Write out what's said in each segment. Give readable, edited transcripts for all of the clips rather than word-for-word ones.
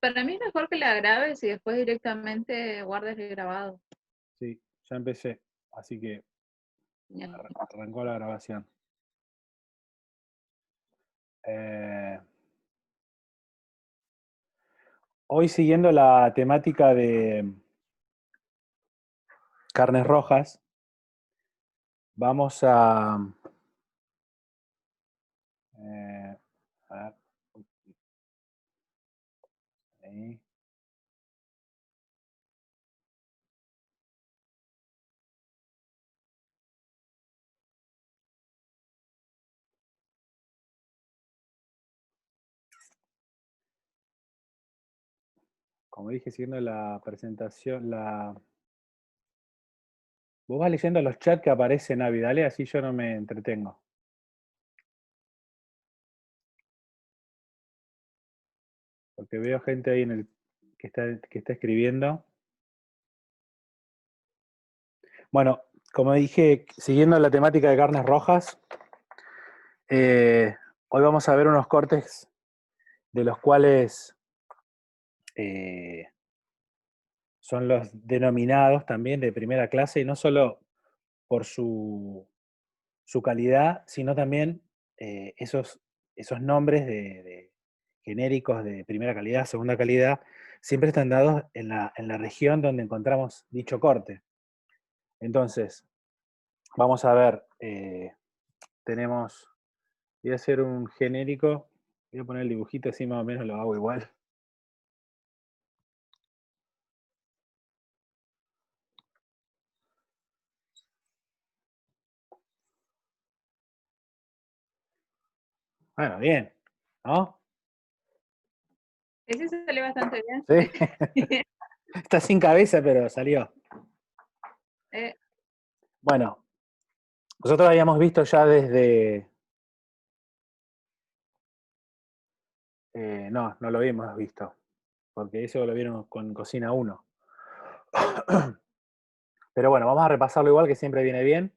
para mí es mejor que la grabes y después directamente guardes el grabado. Sí, ya empecé, así que Bien. arrancó la grabación. Hoy siguiendo la temática de carnes rojas, vamos eh, a ver, ahí. Como dije, siguiendo la presentación, vos vas leyendo los chats que aparecen, Avi, dale, así yo no me entretengo. Porque veo gente ahí que está escribiendo. Bueno, como dije, siguiendo la temática de carnes rojas, hoy vamos a ver unos cortes de los cuales son los denominados también de primera clase, y no solo por su calidad, sino también esos nombres de genéricos de primera calidad, segunda calidad, siempre están dados en la región donde encontramos dicho corte. Entonces, vamos a ver, voy a hacer un genérico, voy a poner el dibujito así más o menos lo hago igual. Bueno, bien, ¿no? Ese salió bastante bien. Sí, está sin cabeza, pero salió. Eh, Bueno, nosotros habíamos visto ya desde... no lo habíamos visto, porque eso lo vieron con Cocina 1. Pero bueno, vamos a repasarlo igual, que siempre viene bien.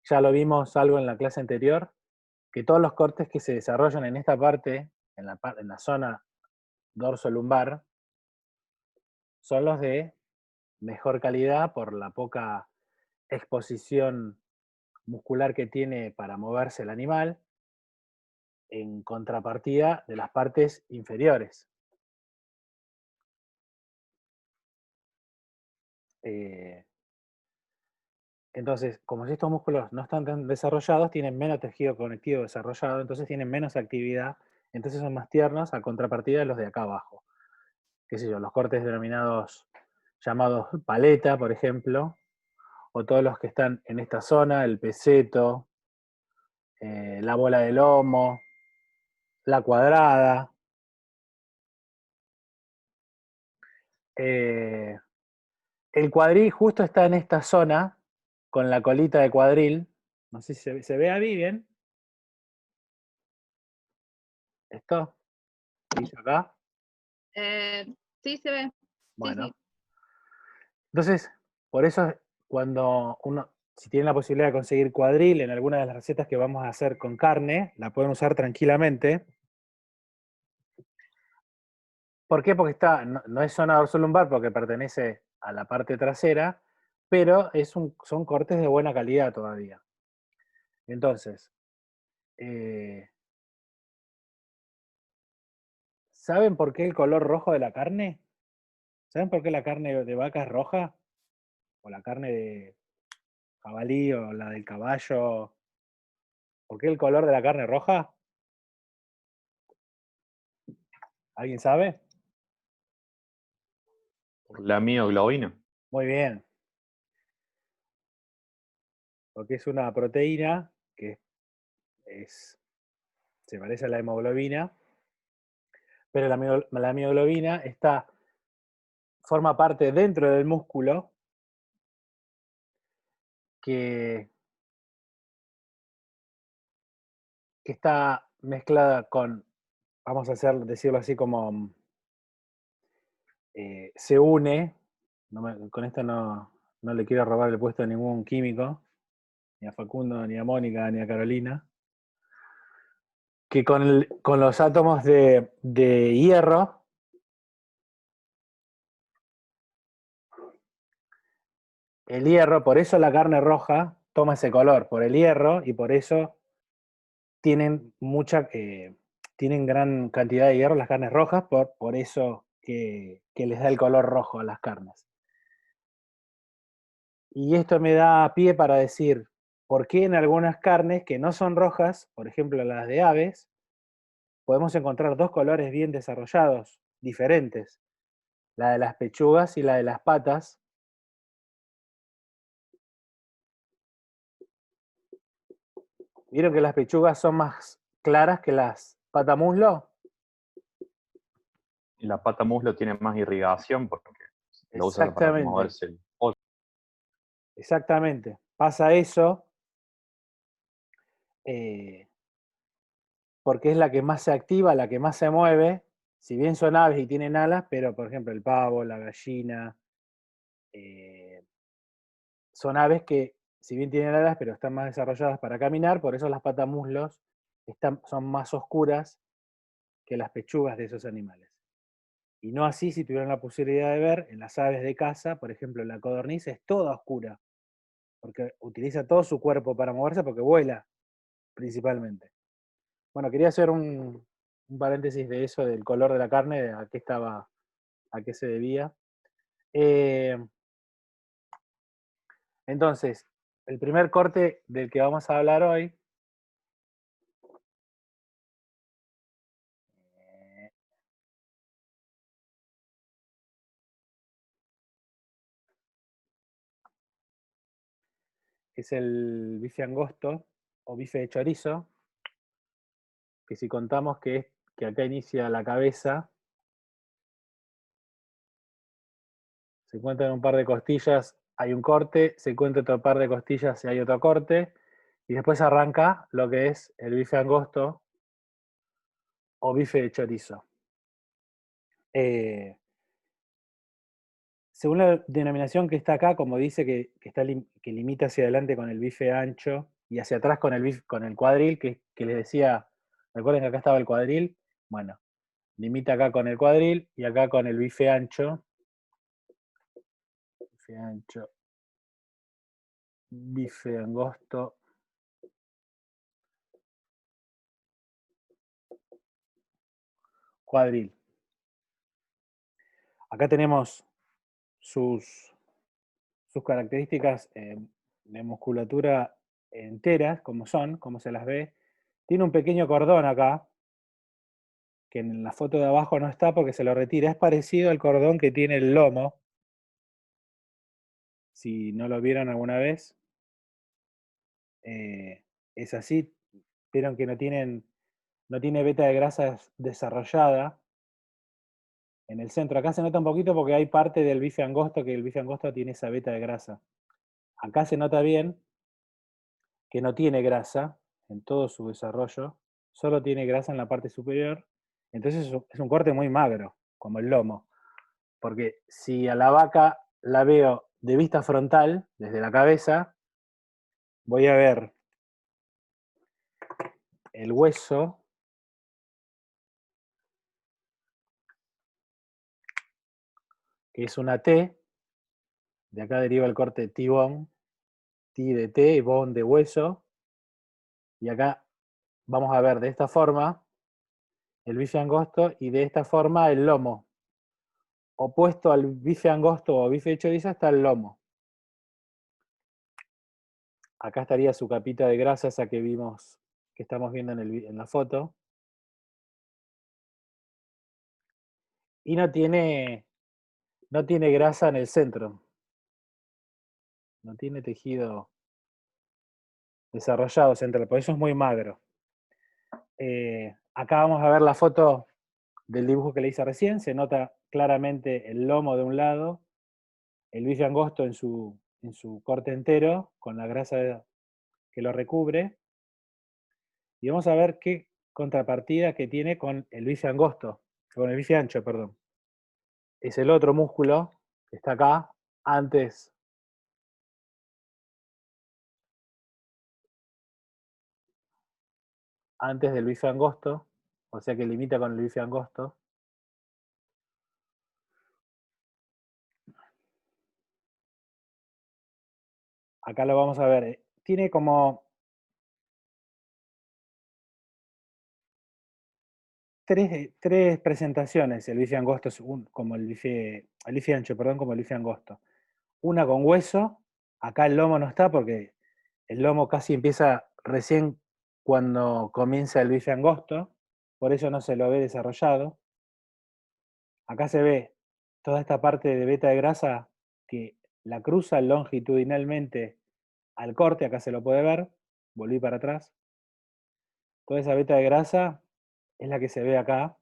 Ya lo vimos algo en la clase anterior, que todos los cortes que se desarrollan en esta parte, en la zona dorso-lumbar, son los de mejor calidad por la poca exposición muscular que tiene para moverse el animal, en contrapartida de las partes inferiores. Eh, entonces, como si estos músculos no están tan desarrollados, tienen menos tejido conectivo desarrollado, entonces tienen menos actividad, entonces son más tiernos a contrapartida de los de acá abajo. Qué sé yo, los cortes denominados, llamados paleta, por ejemplo, o todos los que están en esta zona, el peseto, la bola de lomo, la cuadrada. Eh, el cuadril justo está en esta zona, con la colita de cuadril. No sé si se ve ahí bien. ¿Esto? ¿Dice acá? sí, se ve. Sí, sí. Bueno. Entonces, por eso cuando uno, si tiene la posibilidad de conseguir cuadril en alguna de las recetas que vamos a hacer con carne, la pueden usar tranquilamente. ¿Por qué? Porque no es zona dorsolumbar porque pertenece a la parte trasera, pero son cortes de buena calidad todavía. Entonces, eh, ¿saben por qué el color rojo de la carne? ¿Saben por qué la carne de vaca es roja? ¿O la carne de jabalí o la del caballo? ¿Por qué el color de la carne es roja? ¿Alguien sabe? Por la mioglobina. Muy bien. Porque es una proteína que se parece a la hemoglobina, pero la mioglobina forma parte dentro del músculo que, que está mezclada con, vamos a decirlo así como, se une, con esto no le quiero robar el puesto a ningún químico, ni a Facundo, ni a Mónica, ni a Carolina, que con los átomos de hierro el hierro, por eso la carne roja toma ese color, por el hierro, y por eso tienen tienen gran cantidad de hierro las carnes rojas, por eso que les da el color rojo a las carnes. Y esto me da pie para decir, ¿por qué en algunas carnes que no son rojas, por ejemplo las de aves, podemos encontrar dos colores bien desarrollados, diferentes? La de las pechugas y la de las patas. ¿Vieron que las pechugas son más claras que las patamuslo? Y la pata muslo tiene más irrigación porque lo usa para Exactamente, moverse el pollo. exactamente. Pasa eso eh, porque es la que más se activa, la que más se mueve, si bien son aves y tienen alas, pero por ejemplo el pavo, la gallina, eh, son aves que si bien tienen alas, pero están más desarrolladas para caminar, por eso las patamuslos son más oscuras que las pechugas de esos animales. Y no así si tuvieran la posibilidad de ver en las aves de caza, por ejemplo la codorniz es toda oscura, porque utiliza todo su cuerpo para moverse porque vuela principalmente. Bueno, quería hacer un paréntesis de eso, del color de la carne, de a qué se debía. Eh, entonces, el primer corte del que vamos a hablar hoy es el bife angosto o bife de chorizo, que si contamos que acá inicia la cabeza, se encuentran un par de costillas, hay un corte, se encuentra otro par de costillas y hay otro corte, y después arranca lo que es el bife angosto o bife de chorizo. Eh, Según la denominación que está acá, como dice que limita hacia adelante con el bife ancho y hacia atrás con el cuadril, que les decía, recuerden que acá estaba el cuadril, bueno, limita acá con el cuadril y acá con el bife ancho, bife angosto, cuadril. Acá tenemos sus, sus características de musculatura enteras, como se las ve. Tiene un pequeño cordón acá, que en la foto de abajo no está porque se lo retira. Es parecido al cordón que tiene el lomo, si no lo vieron alguna vez. Es así, vieron que no tiene beta de grasas desarrollada en el centro. Acá se nota un poquito porque hay parte del bife angosto que el bife angosto tiene esa beta de grasa. Acá se nota bien que no tiene grasa en todo su desarrollo, solo tiene grasa en la parte superior. Entonces es un corte muy magro, como el lomo. Porque si a la vaca la veo de vista frontal, desde la cabeza, voy a ver el hueso, que es una T, de acá deriva el corte T-bone, T de T, bone de hueso, y acá vamos a ver de esta forma el bife angosto y de esta forma el lomo. Opuesto al bife angosto o bife de chorizo está el lomo. Acá estaría su capita de grasa, esa que vimos, que estamos viendo en la foto. Y no tiene grasa en el centro. No tiene tejido desarrollado central, por eso es muy magro. Acá vamos a ver la foto del dibujo que le hice recién. Se nota claramente el lomo de un lado, el bife angosto en su corte entero, con la grasa que lo recubre. Y vamos a ver qué contrapartida que tiene con el bife angosto, con el bife ancho, perdón. Es el otro músculo que está acá, antes, antes del bife angosto, o sea que limita con el bife angosto. acá lo vamos a ver. Tiene como tres presentaciones el bife angosto, como el bife ancho, perdón, como el bife angosto. Una con hueso, acá el lomo no está porque el lomo casi empieza recién cuando comienza el bife angosto, por eso no se lo ve desarrollado. Acá se ve toda esta parte de veta de grasa que la cruza longitudinalmente al corte, acá se lo puede ver, volví para atrás. Toda esa veta de grasa es la que se ve acá,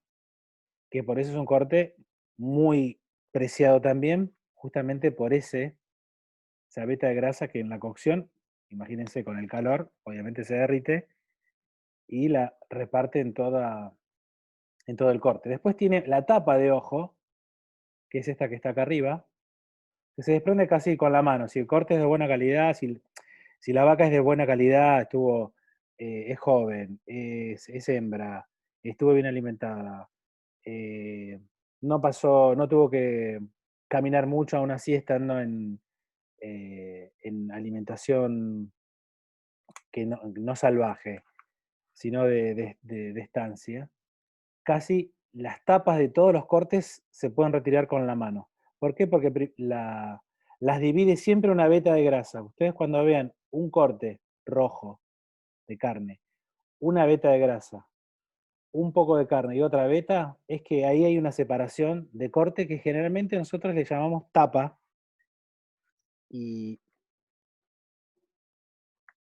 que por eso es un corte muy preciado también, justamente por esa veta de grasa que en la cocción, imagínense con el calor, obviamente se derrite y la reparte en todo el corte. Después tiene la tapa de ojo, que es esta que está acá arriba, que se desprende casi con la mano. Si el corte es de buena calidad, si la vaca es de buena calidad, es joven, es hembra, estuvo bien alimentada, no tuvo que caminar mucho aún así estando en alimentación que no salvaje, sino de estancia, casi las tapas de todos los cortes se pueden retirar con la mano. ¿Por qué? Porque las divide siempre una veta de grasa. Ustedes cuando vean un corte rojo de carne, una veta de grasa, un poco de carne y otra veta, es que ahí hay una separación de corte que generalmente nosotros le llamamos tapa. Y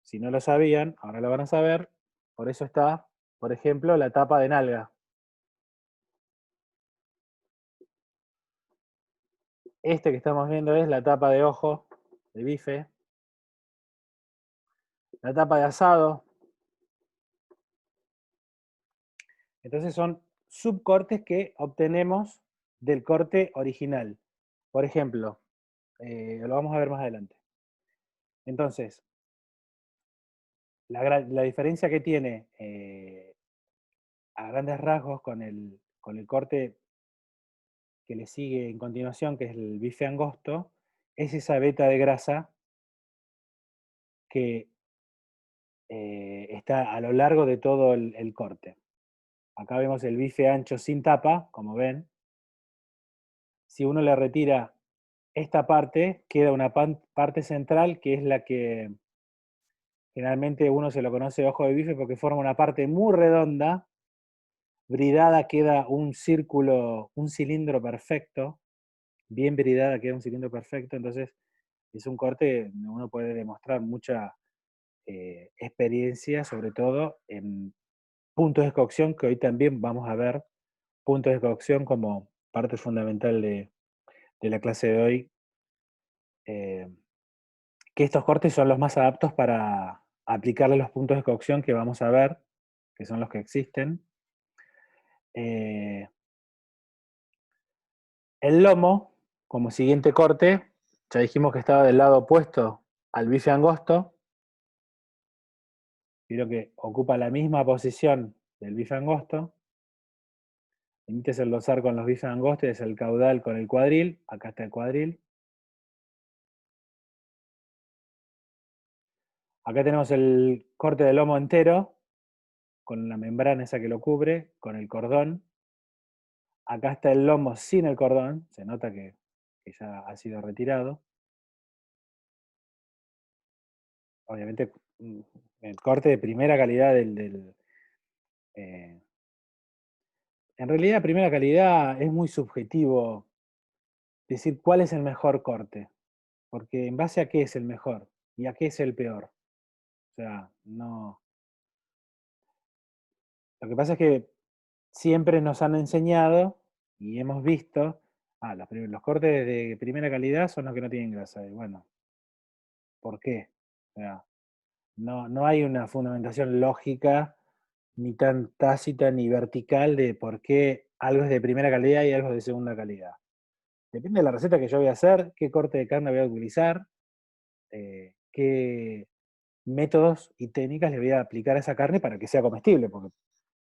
si no lo sabían, ahora lo van a saber. Por eso está, por ejemplo, la tapa de nalga. Este que estamos viendo es la tapa de ojo de bife. La tapa de asado. Entonces son subcortes que obtenemos del corte original. Por ejemplo, lo vamos a ver más adelante. Entonces, la diferencia que tiene a grandes rasgos con el corte que le sigue en continuación, que es el bife angosto, es esa veta de grasa que está a lo largo de todo el corte. Acá vemos el bife ancho sin tapa, como ven. Si uno le retira esta parte, queda una parte central que es la que generalmente uno se lo conoce ojo de bife porque forma una parte muy redonda, bridada queda un círculo, un cilindro perfecto, bien bridada queda un cilindro perfecto, entonces es un corte donde uno puede demostrar mucha experiencia, sobre todo en puntos de cocción, que hoy también vamos a ver puntos de cocción como parte fundamental de la clase de hoy, que estos cortes son los más adaptos para aplicarle los puntos de cocción que vamos a ver, que son los que existen. El lomo, como siguiente corte, ya dijimos que estaba del lado opuesto al bife angosto. Vieron que ocupa la misma posición del bife angosto. Este es el dosar con los bifes angostos, es el caudal con el cuadril. Acá está el cuadril. Acá tenemos el corte del lomo entero, con la membrana esa que lo cubre, con el cordón. Acá está el lomo sin el cordón, se nota que ya ha sido retirado. Obviamente, el corte de primera calidad en realidad, primera calidad es muy subjetivo decir cuál es el mejor corte, porque en base a qué es el mejor y a qué es el peor. O sea, no. Lo que pasa es que siempre nos han enseñado y hemos visto, los cortes de primera calidad son los que no tienen grasa. Y bueno, ¿por qué? O sea, no hay una fundamentación lógica, ni tan tácita ni vertical de por qué algo es de primera calidad y algo es de segunda calidad. Depende de la receta que yo voy a hacer, qué corte de carne voy a utilizar, qué métodos y técnicas le voy a aplicar a esa carne para que sea comestible, porque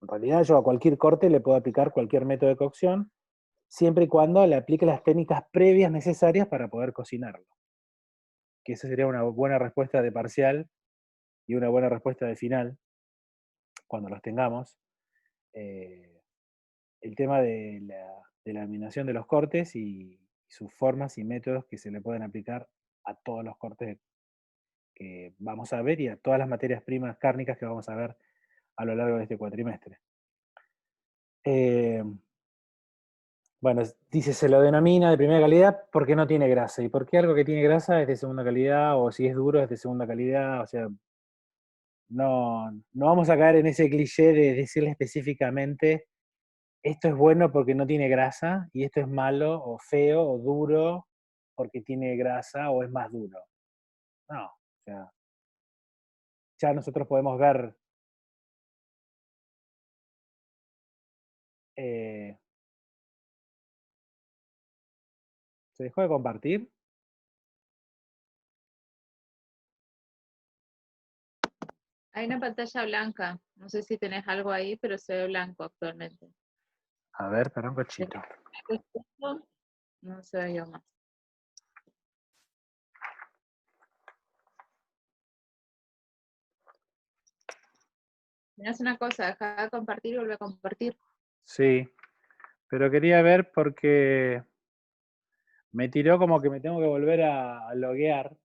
en realidad yo a cualquier corte le puedo aplicar cualquier método de cocción, siempre y cuando le aplique las técnicas previas necesarias para poder cocinarlo. que esa sería una buena respuesta de parcial y una buena respuesta de final, cuando los tengamos. El tema de la eliminación de los cortes y sus formas y métodos que se le pueden aplicar a todos los cortes que vamos a ver y a todas las materias primas cárnicas que vamos a ver a lo largo de este cuatrimestre. Bueno, dice, se lo denomina de primera calidad porque no tiene grasa. ¿Y por qué algo que tiene grasa es de segunda calidad? O si es duro es de segunda calidad. O sea, no vamos a caer en ese cliché de decirle específicamente esto es bueno porque no tiene grasa y esto es malo o feo o duro porque tiene grasa o es más duro. No, o sea, ya nosotros podemos ver ¿se dejó de compartir? Hay una pantalla blanca. No sé si tenés algo ahí, pero se ve blanco actualmente. A ver, perdón, cochito. No se ve yo más. Mirás una cosa, deja de compartir y vuelve a compartir. Sí, pero quería ver porque me tiró como que me tengo que volver a loguear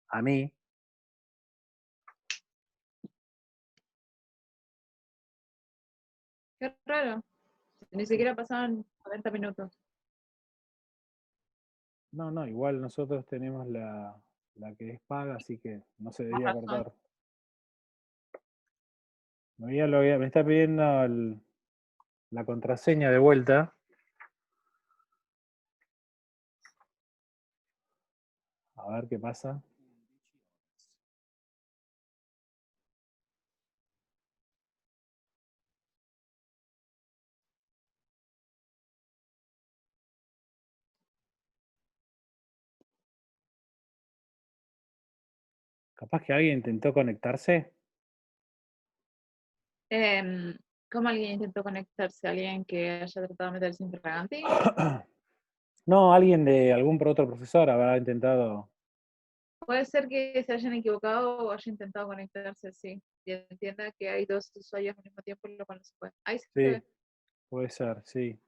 a mí. Qué raro. Ni siquiera pasaban 40 minutos. No, igual nosotros tenemos la que es paga, así que no se Más debería razón. cortar. Me voy a loguear, me está pidiendo la contraseña de vuelta. A ver qué pasa. Capaz que alguien intentó conectarse. ¿Cómo alguien intentó conectarse? ¿Alguien que haya tratado de meterse infraganti? No, alguien de algún otro profesor habrá intentado. Puede ser que se hayan equivocado o haya intentado conectarse, sí. Y entienda que hay dos usuarios al mismo tiempo, lo cual no se puede. Ahí sí se Sí, ve. puede ser, sí.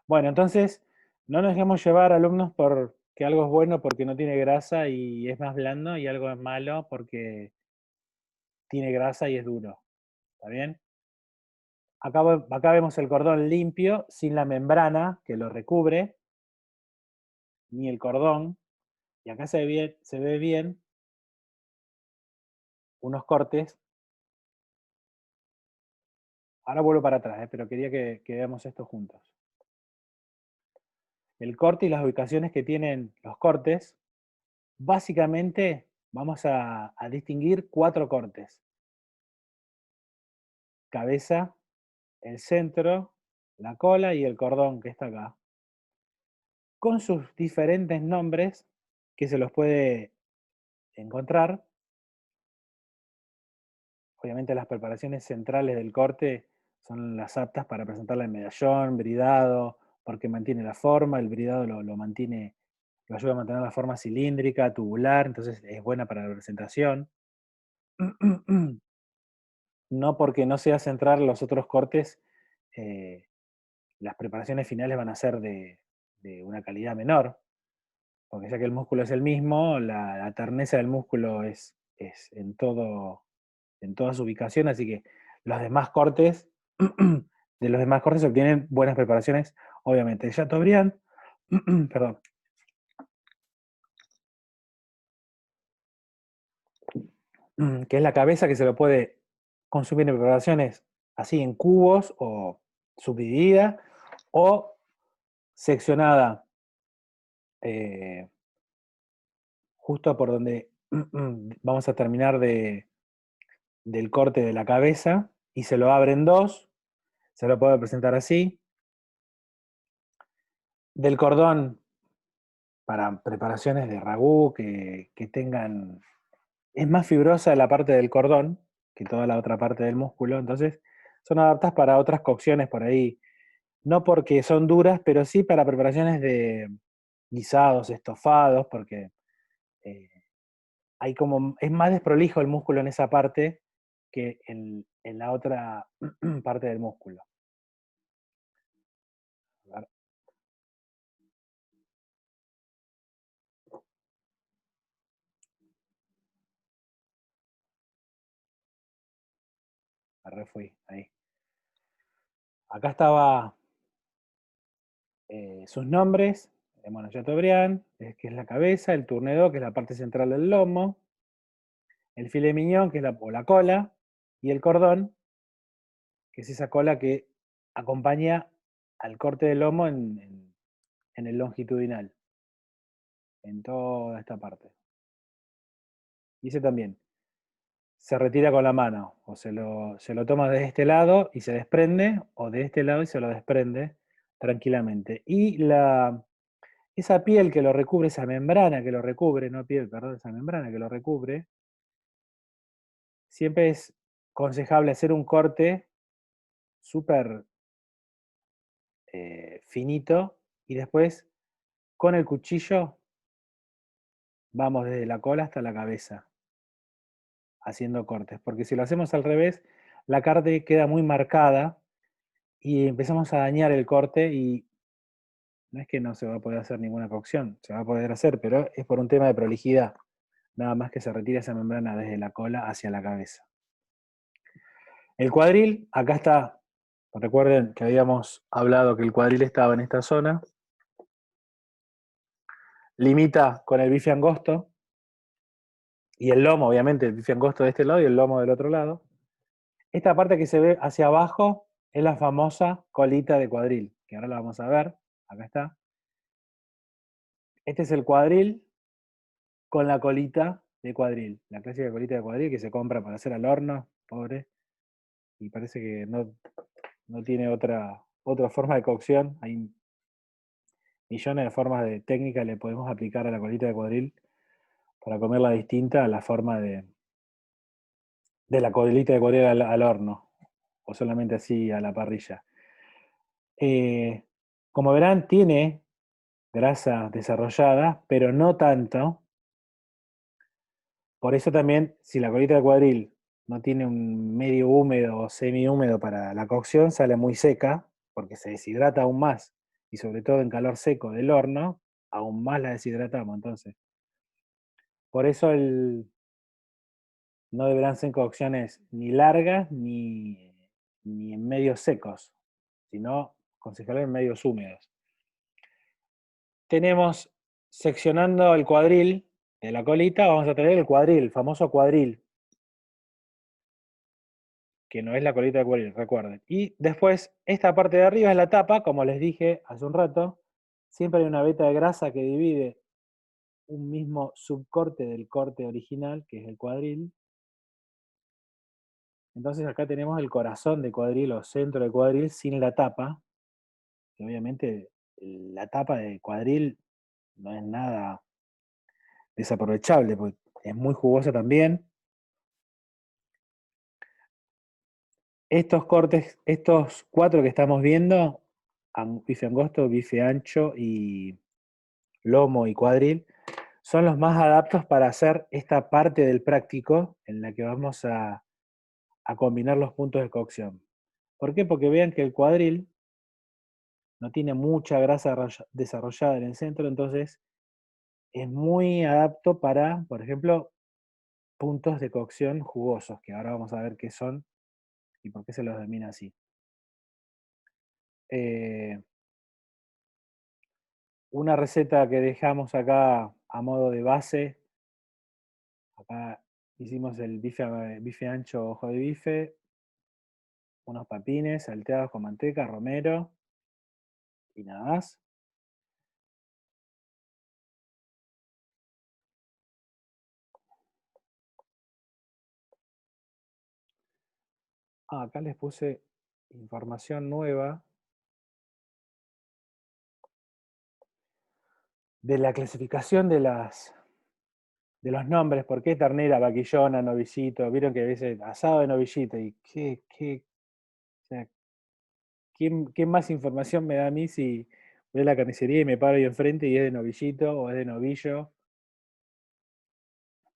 Bueno, entonces, no nos dejemos llevar, alumnos, por que algo es bueno porque no tiene grasa y es más blando, y algo es malo porque tiene grasa y es duro. ¿Está bien? Acá vemos el cordón limpio, sin la membrana que lo recubre, ni el cordón. Y acá se ve bien unos cortes. Ahora vuelvo para atrás, pero quería que veamos esto juntos. El corte y las ubicaciones que tienen los cortes, básicamente vamos a distinguir 4 cortes. Cabeza, el centro, la cola y el cordón que está acá. Con sus diferentes nombres que se los puede encontrar. Obviamente las preparaciones centrales del corte son las aptas para presentarla en medallón, bridado, porque mantiene la forma, el bridado lo mantiene, lo ayuda a mantener la forma cilíndrica, tubular, entonces es buena para la presentación. No porque no sea central los otros cortes, las preparaciones finales van a ser de una calidad menor, porque ya que el músculo es el mismo, la terneza del músculo es en toda su ubicación, así que los demás cortes, de los demás cortes se obtienen buenas preparaciones, obviamente. Chateaubriand, perdón. Que es la cabeza que se lo puede consumir en preparaciones así en cubos o subdividida o seccionada justo por donde vamos a terminar del corte de la cabeza y se lo abre en dos, se lo puede presentar así. Del cordón para preparaciones de ragú que tengan, es más fibrosa la parte del cordón que toda la otra parte del músculo, entonces son adaptadas para otras cocciones por ahí, no porque son duras, pero sí para preparaciones de guisados, estofados, porque hay como, es más desprolijo el músculo en esa parte que en la otra parte del músculo. A ver. Fui, ahí. Acá estaba sus nombres, el monochateaubriand, que es la cabeza, el tournedo, que es la parte central del lomo, el filet mignon, que es o la cola, y el cordón, que es esa cola que acompaña al corte del lomo en el longitudinal, en toda esta parte. Y ese también se retira con la mano, o se lo toma de este lado y se desprende, o de este lado y se lo desprende tranquilamente. Y esa piel que lo recubre, esa membrana que lo recubre, no piel, perdón, esa membrana que lo recubre, siempre es aconsejable hacer un corte súper finito y después con el cuchillo vamos desde la cola hasta la cabeza haciendo cortes, porque si lo hacemos al revés, la carne queda muy marcada y empezamos a dañar el corte y no es que no se va a poder hacer ninguna cocción, se va a poder hacer, pero es por un tema de prolijidad, nada más que se retira esa membrana desde la cola hacia la cabeza. El cuadril, acá está, recuerden que habíamos hablado que el cuadril estaba en esta zona, limita con el bife angosto, y el lomo, obviamente, el bife angosto de este lado y el lomo del otro lado. Esta parte que se ve hacia abajo es la famosa colita de cuadril, que ahora la vamos a ver, acá está. Este es el cuadril con la colita de cuadril, la clásica colita de cuadril que se compra para hacer al horno, pobre, y parece que no tiene otra forma de cocción. Hay millones de formas de técnicas que le podemos aplicar a la colita de cuadril para comerla distinta a la forma de la colita de cuadril al horno, o solamente así a la parrilla. Como verán, tiene grasa desarrollada, pero no tanto. Por eso también, si la colita de cuadril no tiene un medio húmedo o semi-húmedo para la cocción, sale muy seca, porque se deshidrata aún más, y sobre todo en calor seco del horno, aún más la deshidratamos. Entonces, por eso no deberán ser cocciones ni largas ni en medios secos, sino aconsejable en medios húmedos. Tenemos, seccionando el cuadril de la colita, vamos a tener el cuadril, el famoso cuadril, que no es la colita de cuadril, recuerden. Y después, esta parte de arriba es la tapa, como les dije hace un rato, siempre hay una veta de grasa que divide un mismo subcorte del corte original, que es el cuadril. Entonces acá tenemos el corazón de cuadril o centro de cuadril sin la tapa, que obviamente la tapa de cuadril no es nada desaprovechable, porque es muy jugosa también. Estos cortes, estos 4 que estamos viendo, bife angosto, bife ancho y lomo y cuadril, son los más adaptos para hacer esta parte del práctico en la que vamos a combinar los puntos de cocción. ¿Por qué? Porque vean que el cuadril no tiene mucha grasa desarrollada en el centro, entonces es muy adapto para, por ejemplo, puntos de cocción jugosos, que ahora vamos a ver qué son y por qué se los denomina así. Una receta que dejamos acá a modo de base, acá hicimos el bife ancho ojo de bife, unos papines salteados con manteca, romero y nada más. Acá les puse información nueva de la clasificación de los nombres, ¿por qué ternera, vaquillona, novillito? Vieron que a veces asado de novillito, y o sea, ¿qué más información me da a mí si voy a la carnicería y me paro ahí enfrente y es de novillito o es de novillo?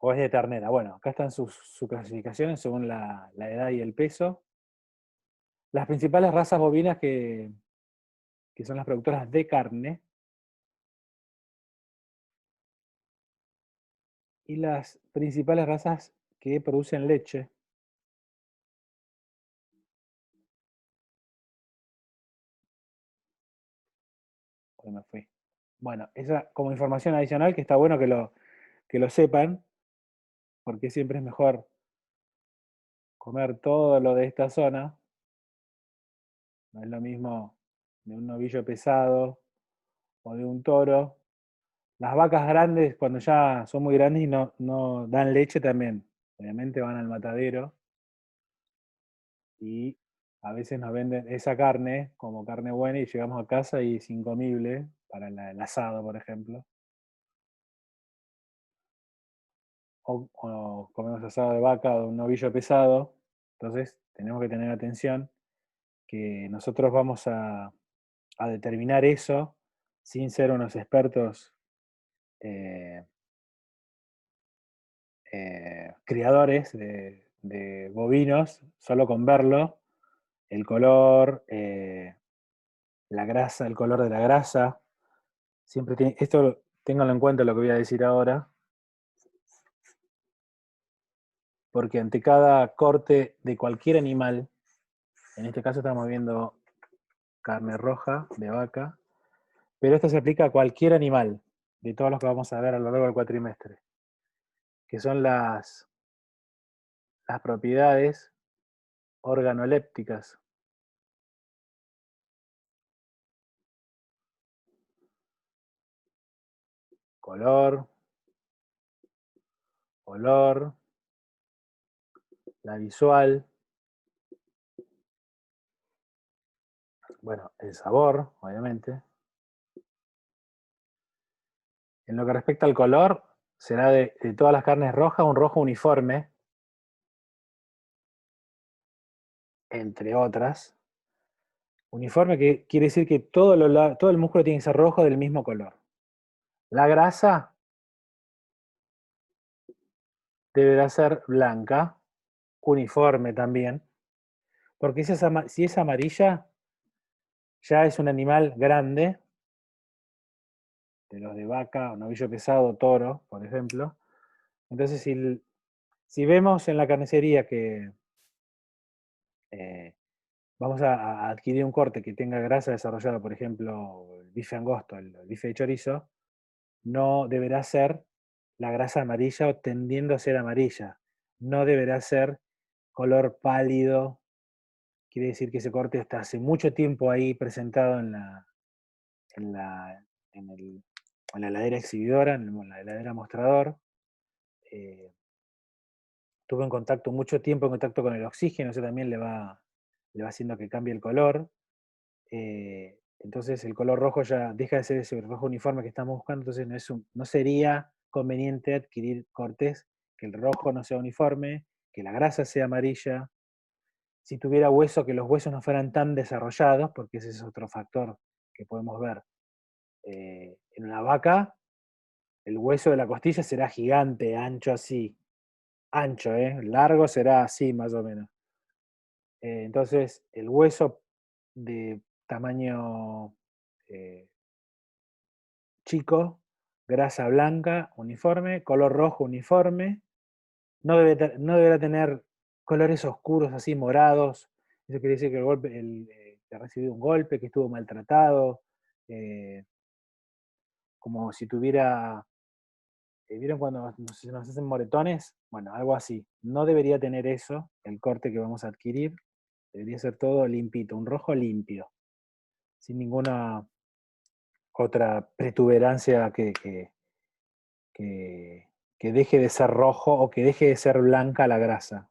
o es de ternera. Bueno, acá están sus clasificaciones según la edad y el peso. Las principales razas bovinas que son las productoras de carne, y las principales razas que producen leche. Ahí me fui. Bueno, esa como información adicional que está bueno que lo sepan, porque siempre es mejor comer todo lo de esta zona. No es lo mismo de un novillo pesado o de un toro. Las vacas grandes, cuando ya son muy grandes y no dan leche también, obviamente van al matadero y a veces nos venden esa carne como carne buena y llegamos a casa y es incomible para el asado, por ejemplo. O comemos asado de vaca o de un novillo pesado. Entonces tenemos que tener atención que nosotros vamos a determinar eso sin ser unos expertos eh, criadores de bovinos, solo con verlo, el color, la grasa, el color de la grasa. Siempre tiene, esto ténganlo en cuenta lo que voy a decir ahora, porque ante cada corte de cualquier animal, en este caso estamos viendo carne roja de vaca, pero esto se aplica a cualquier animal, de todos los que vamos a ver a lo largo del cuatrimestre, que son las propiedades organolépticas. Color, olor, la visual, bueno, el sabor, obviamente. En lo que respecta al color, será de todas las carnes rojas un rojo uniforme, entre otras. Uniforme que quiere decir que todo el músculo tiene que ser rojo del mismo color. La grasa deberá ser blanca, uniforme también, porque si es amarilla, ya es un animal grande, de los de vaca, o novillo pesado, toro, por ejemplo. Entonces, si vemos en la carnicería que vamos a adquirir un corte que tenga grasa desarrollada, por ejemplo, el bife angosto, el bife de chorizo, no deberá ser la grasa amarilla o tendiendo a ser amarilla. No deberá ser color pálido. Quiere decir que ese corte está hace mucho tiempo ahí presentado en la, en el- en la heladera exhibidora, en la heladera mostrador. Eh, Tuve mucho tiempo en contacto con el oxígeno, eso también le va haciendo que cambie el color. Entonces el color rojo ya deja de ser ese rojo uniforme que estamos buscando, entonces no sería conveniente adquirir cortes que el rojo no sea uniforme, que la grasa sea amarilla. Si tuviera hueso, que los huesos no fueran tan desarrollados, porque ese es otro factor que podemos ver. En una vaca, el hueso de la costilla será gigante, ancho así. Ancho, largo será así más o menos. Entonces, el hueso de tamaño eh, chico, grasa blanca, uniforme, color rojo, uniforme, no deberá tener colores oscuros así morados. Eso quiere decir que que ha recibido un golpe, que estuvo maltratado, eh, como si tuviera, ¿vieron cuando nos hacen moretones? Bueno, algo así. No debería tener eso, el corte que vamos a adquirir. Debería ser todo limpito, un rojo limpio, sin ninguna otra protuberancia que, que deje de ser rojo o que deje de ser blanca la grasa.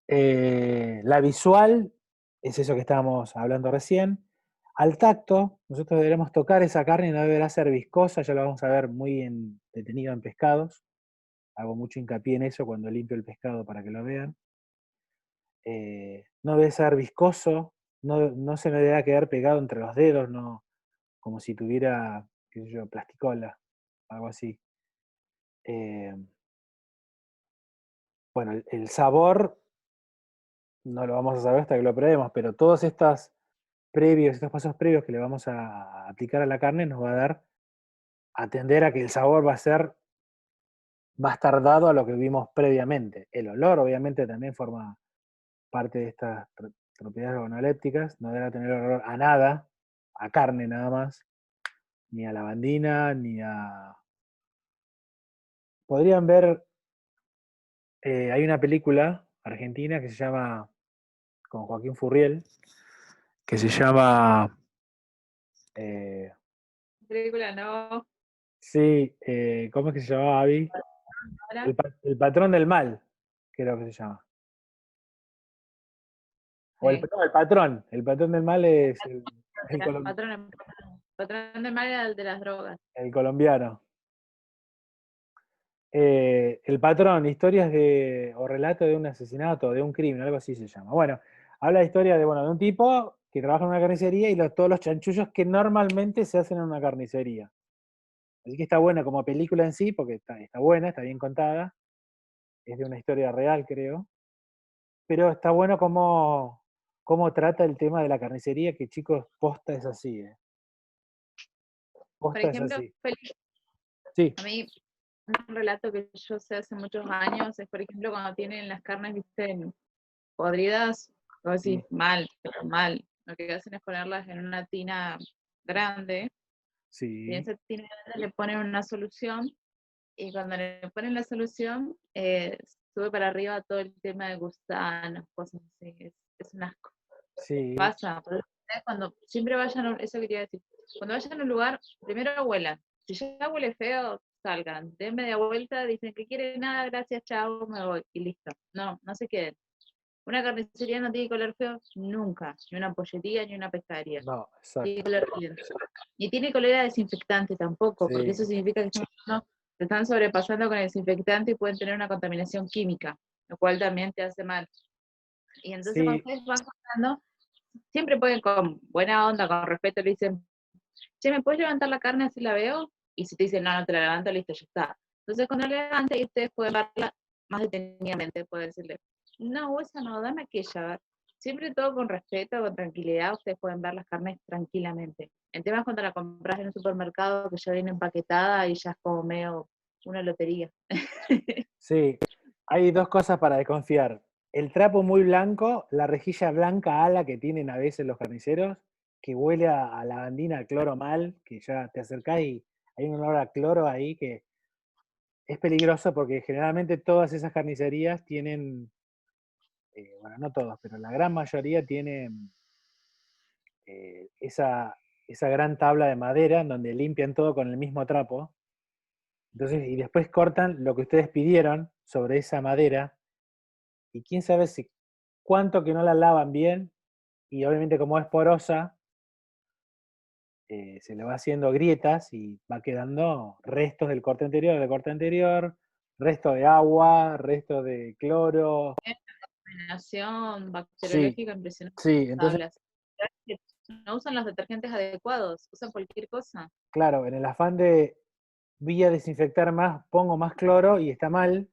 La visual es eso que estábamos hablando recién. Al tacto, nosotros deberemos tocar esa carne y no deberá ser viscosa, ya lo vamos a ver muy detenido en pescados. Hago mucho hincapié en eso cuando limpio el pescado para que lo vean. No debe ser viscoso, no se me deberá quedar pegado entre los dedos, no, como si tuviera, qué sé yo, plasticola, algo así. bueno, el sabor no lo vamos a saber hasta que lo probemos, pero todos estos pasos previos que le vamos a aplicar a la carne nos va a dar a atender a que el sabor va a estar dado a lo que vimos previamente. El olor, obviamente, también forma parte de estas propiedades organolépticas, no debe tener olor a nada, a carne nada más, ni a lavandina, ni a... Podrían ver, hay una película argentina que se llama, con Joaquín Furriel, que se llama, eh, Película no. sí, ¿cómo es que se llamaba, Abby? Ahora, El patrón del mal, creo que se llama. O sí. no, el patrón del mal es el Patrón de mal era el de las drogas. el colombiano. El patrón, historias o relato de un asesinato, de un crimen, algo así se llama. Bueno, habla de historia de un tipo que trabaja en una carnicería y todos los chanchullos que normalmente se hacen en una carnicería. Así que está buena como película en sí, porque está buena, está bien contada. Es de una historia real, creo. Pero está bueno cómo trata el tema de la carnicería, que chicos, posta es así, ¿eh? Por Posta es ejemplo, así. Sí, a mí un relato que yo sé hace muchos años es, por ejemplo, cuando tienen las carnes, viste, podridas, o así, mal, pero mal. Lo que hacen es ponerlas en una tina grande, y en sí, esa tina grande le ponen una solución, y cuando le ponen la solución, sube para arriba todo el tema de gusanos, cosas así. Es un asco. sí, Pasa, pero ustedes cuando siempre vayan, eso quería decir, cuando vayan a un lugar, primero huelan. Si ya huele feo, salgan, den media vuelta, dicen que quieren nada, gracias, chao, me voy, y listo. No, no se queden. Una carnicería no tiene que oler feo nunca, ni una pollería, ni una pescadería. no, Tiene exacto. que oler bien. Ni tiene que oler a desinfectante tampoco, porque Sí, eso significa que se están sobrepasando con el desinfectante y pueden tener una contaminación química, lo cual también te hace mal. Y entonces cuando sí, ustedes van cortando, siempre pueden con buena onda, con respeto, le dicen, che, ¿me puedes levantar la carne así la veo? Y si te dicen, no, no te la levanto, listo, ya está. Entonces cuando levante, y ustedes pueden verla más detenidamente, pueden decirle, no, esa no, dame aquella. A ver. Siempre todo con respeto, con tranquilidad, ustedes pueden ver las carnes tranquilamente. El tema es cuando la compras en un supermercado que ya viene empaquetada y ya es como medio una lotería. sí. Hay dos cosas para desconfiar. El trapo muy blanco, la rejilla blanca ala que tienen a veces los carniceros, que huele a lavandina, a cloro mal, que ya te acercás y hay un olor a cloro ahí que es peligroso porque generalmente todas esas carnicerías tienen, bueno, no todas, pero la gran mayoría tienen esa gran tabla de madera en donde limpian todo con el mismo trapo. Entonces, y después cortan lo que ustedes pidieron sobre esa madera, y quién sabe si cuánto que no la lavan bien, y obviamente como es porosa, se le va haciendo grietas y va quedando restos del corte anterior, resto de agua, resto de cloro. Contaminación Sí, bacteriológica impresionante. sí, entonces, Tablas. No usan los detergentes adecuados, usan cualquier cosa. claro, en el afán de voy a desinfectar más, pongo más cloro y está mal.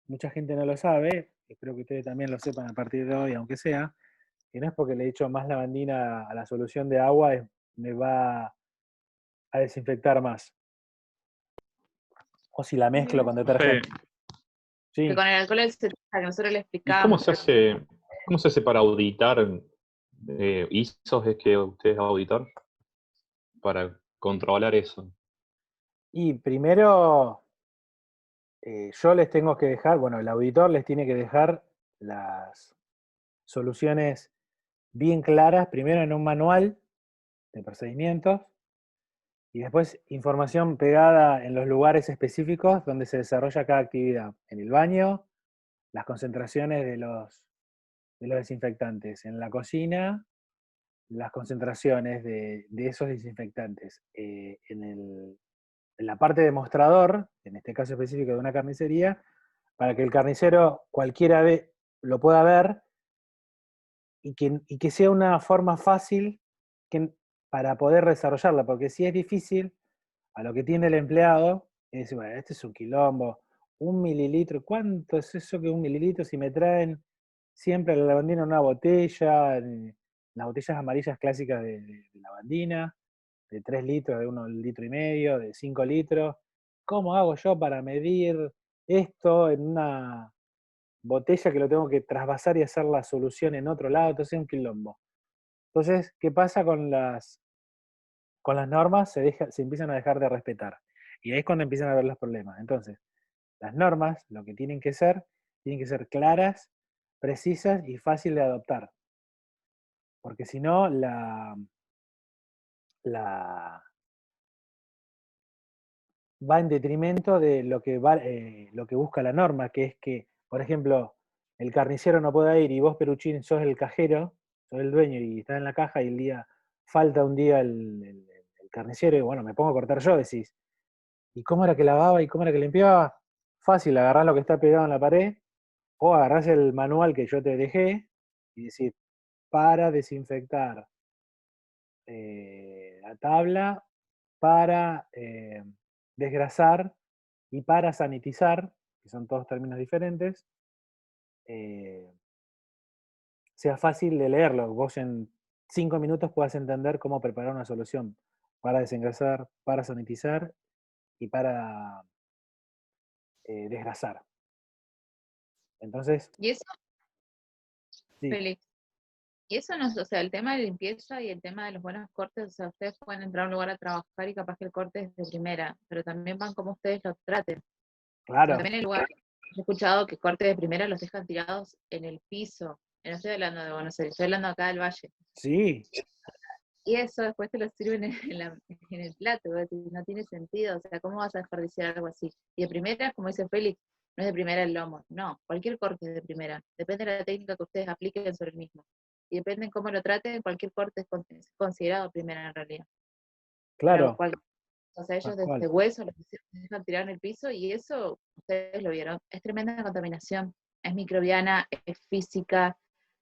Mucha gente no lo sabe, espero que ustedes también lo sepan a partir de hoy, aunque sea, que no es porque le echo más lavandina a la solución de agua, me va a desinfectar más. O si la mezclo con Profe, detergente. Que Sí, con el alcohol es que nosotros le ¿y explicamos. cómo se hace para auditar ISOs? ¿Es que usted es auditor? Para controlar eso. y primero yo les tengo que dejar, bueno, el auditor les tiene que dejar las soluciones bien claras, primero en un manual de procedimientos, y después información pegada en los lugares específicos donde se desarrolla cada actividad. En el baño, las concentraciones de los desinfectantes. En la cocina, las concentraciones de esos desinfectantes. En la parte de mostrador, en este caso específico de una carnicería, para que el carnicero cualquiera lo pueda ver y que sea una forma fácil para poder desarrollarla, porque si es difícil, a lo que tiene el empleado, es, bueno, este es un quilombo, 1 mililitro, ¿cuánto es eso que 1 mililitro? Si me traen siempre la lavandina en una botella, las botellas amarillas clásicas de lavandina, de 3 litros, de 1,5 litros, de 5 litros. ¿Cómo hago yo para medir esto en una botella que lo tengo que trasvasar y hacer la solución en otro lado? Entonces es un quilombo. Entonces, ¿qué pasa con las normas? Se empiezan a dejar de respetar. Y ahí es cuando empiezan a haber los problemas. Entonces, las normas, lo que tienen que ser claras, precisas y fácil de adoptar. Porque si no, la, va en detrimento de lo que busca la norma, que es que, por ejemplo, el carnicero no pueda ir y vos, Peruchín, sos el cajero, sos el dueño y estás en la caja y el día, falta un día el carnicero y bueno, me pongo a cortar yo, decís, ¿y cómo era que lavaba y cómo era que limpiaba? Fácil, agarrás lo que está pegado en la pared o agarrás el manual que yo te dejé y decís, para desinfectar la tabla, para desgrasar y para sanitizar, que son todos términos diferentes, eh, sea fácil de leerlo. Vos en 5 minutos puedas entender cómo preparar una solución para desengrasar, para sanitizar y para desgrasar. Entonces, Y eso, sí, Félix, y eso no es, o sea, el tema de limpieza y el tema de los buenos cortes, o sea, ustedes pueden entrar a un lugar a trabajar y capaz que el corte es de primera, pero también van como ustedes lo traten. Porque claro, también el lugar, he escuchado que cortes de primera los dejan tirados en el piso. No estoy hablando de Buenos Aires, estoy hablando acá del Valle. sí, Y eso después te lo sirven en el plato, ¿ves? Y no tiene sentido, o sea, ¿cómo vas a desperdiciar algo así? Y de primera, como dice Félix, no es de primera el lomo, no, cualquier corte es de primera, depende de la técnica que ustedes apliquen sobre el mismo. Y depende de cómo lo traten, cualquier corte es considerado primera en realidad. Pero claro, o sea, tal ellos desde cual. hueso los dejan tirar en el piso y eso, ustedes lo vieron, es tremenda contaminación, es microbiana, es física,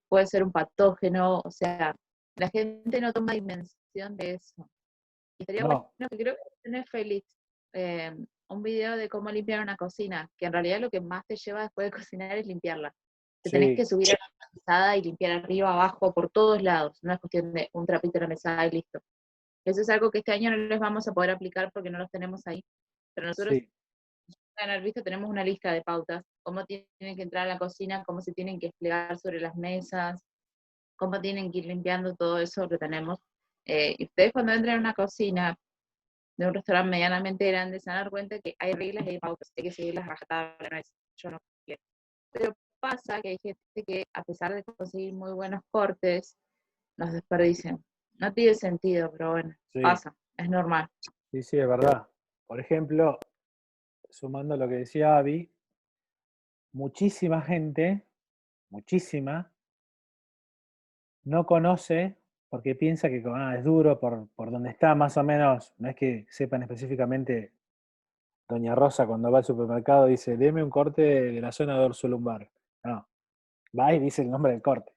puede ser un patógeno, o sea, la gente no toma dimensión de eso. Y sería bueno No, que creo que tenés, Félix, eh, un video de cómo limpiar una cocina, que en realidad lo que más te lleva después de cocinar es limpiarla. Te tenés sí, que subir a la mesada y limpiar arriba, abajo, por todos lados. No es cuestión de un trapito en la mesada y listo. Eso es algo que este año no les vamos a poder aplicar porque no los tenemos ahí. Pero nosotros, sí, en el visto, tenemos una lista de pautas, cómo tienen que entrar a la cocina, cómo se tienen que desplegar sobre las mesas, cómo tienen que ir limpiando todo eso que tenemos. Y ustedes cuando entren a una cocina de un restaurante medianamente grande se van a dar cuenta que hay reglas y hay pautas, hay que seguirlas a rajatabla, no es yo no quiero. Pero pasa que hay gente que a pesar de conseguir muy buenos cortes, los desperdician. No tiene sentido, pero bueno, sí, pasa, es normal. sí, sí, es verdad. Por ejemplo, sumando lo que decía Abby, muchísima gente, muchísima, no conoce porque piensa que es duro por donde está, más o menos, no es que sepan específicamente, Doña Rosa cuando va al supermercado dice, deme un corte de la zona dorsolumbar. No, va y dice el nombre del corte,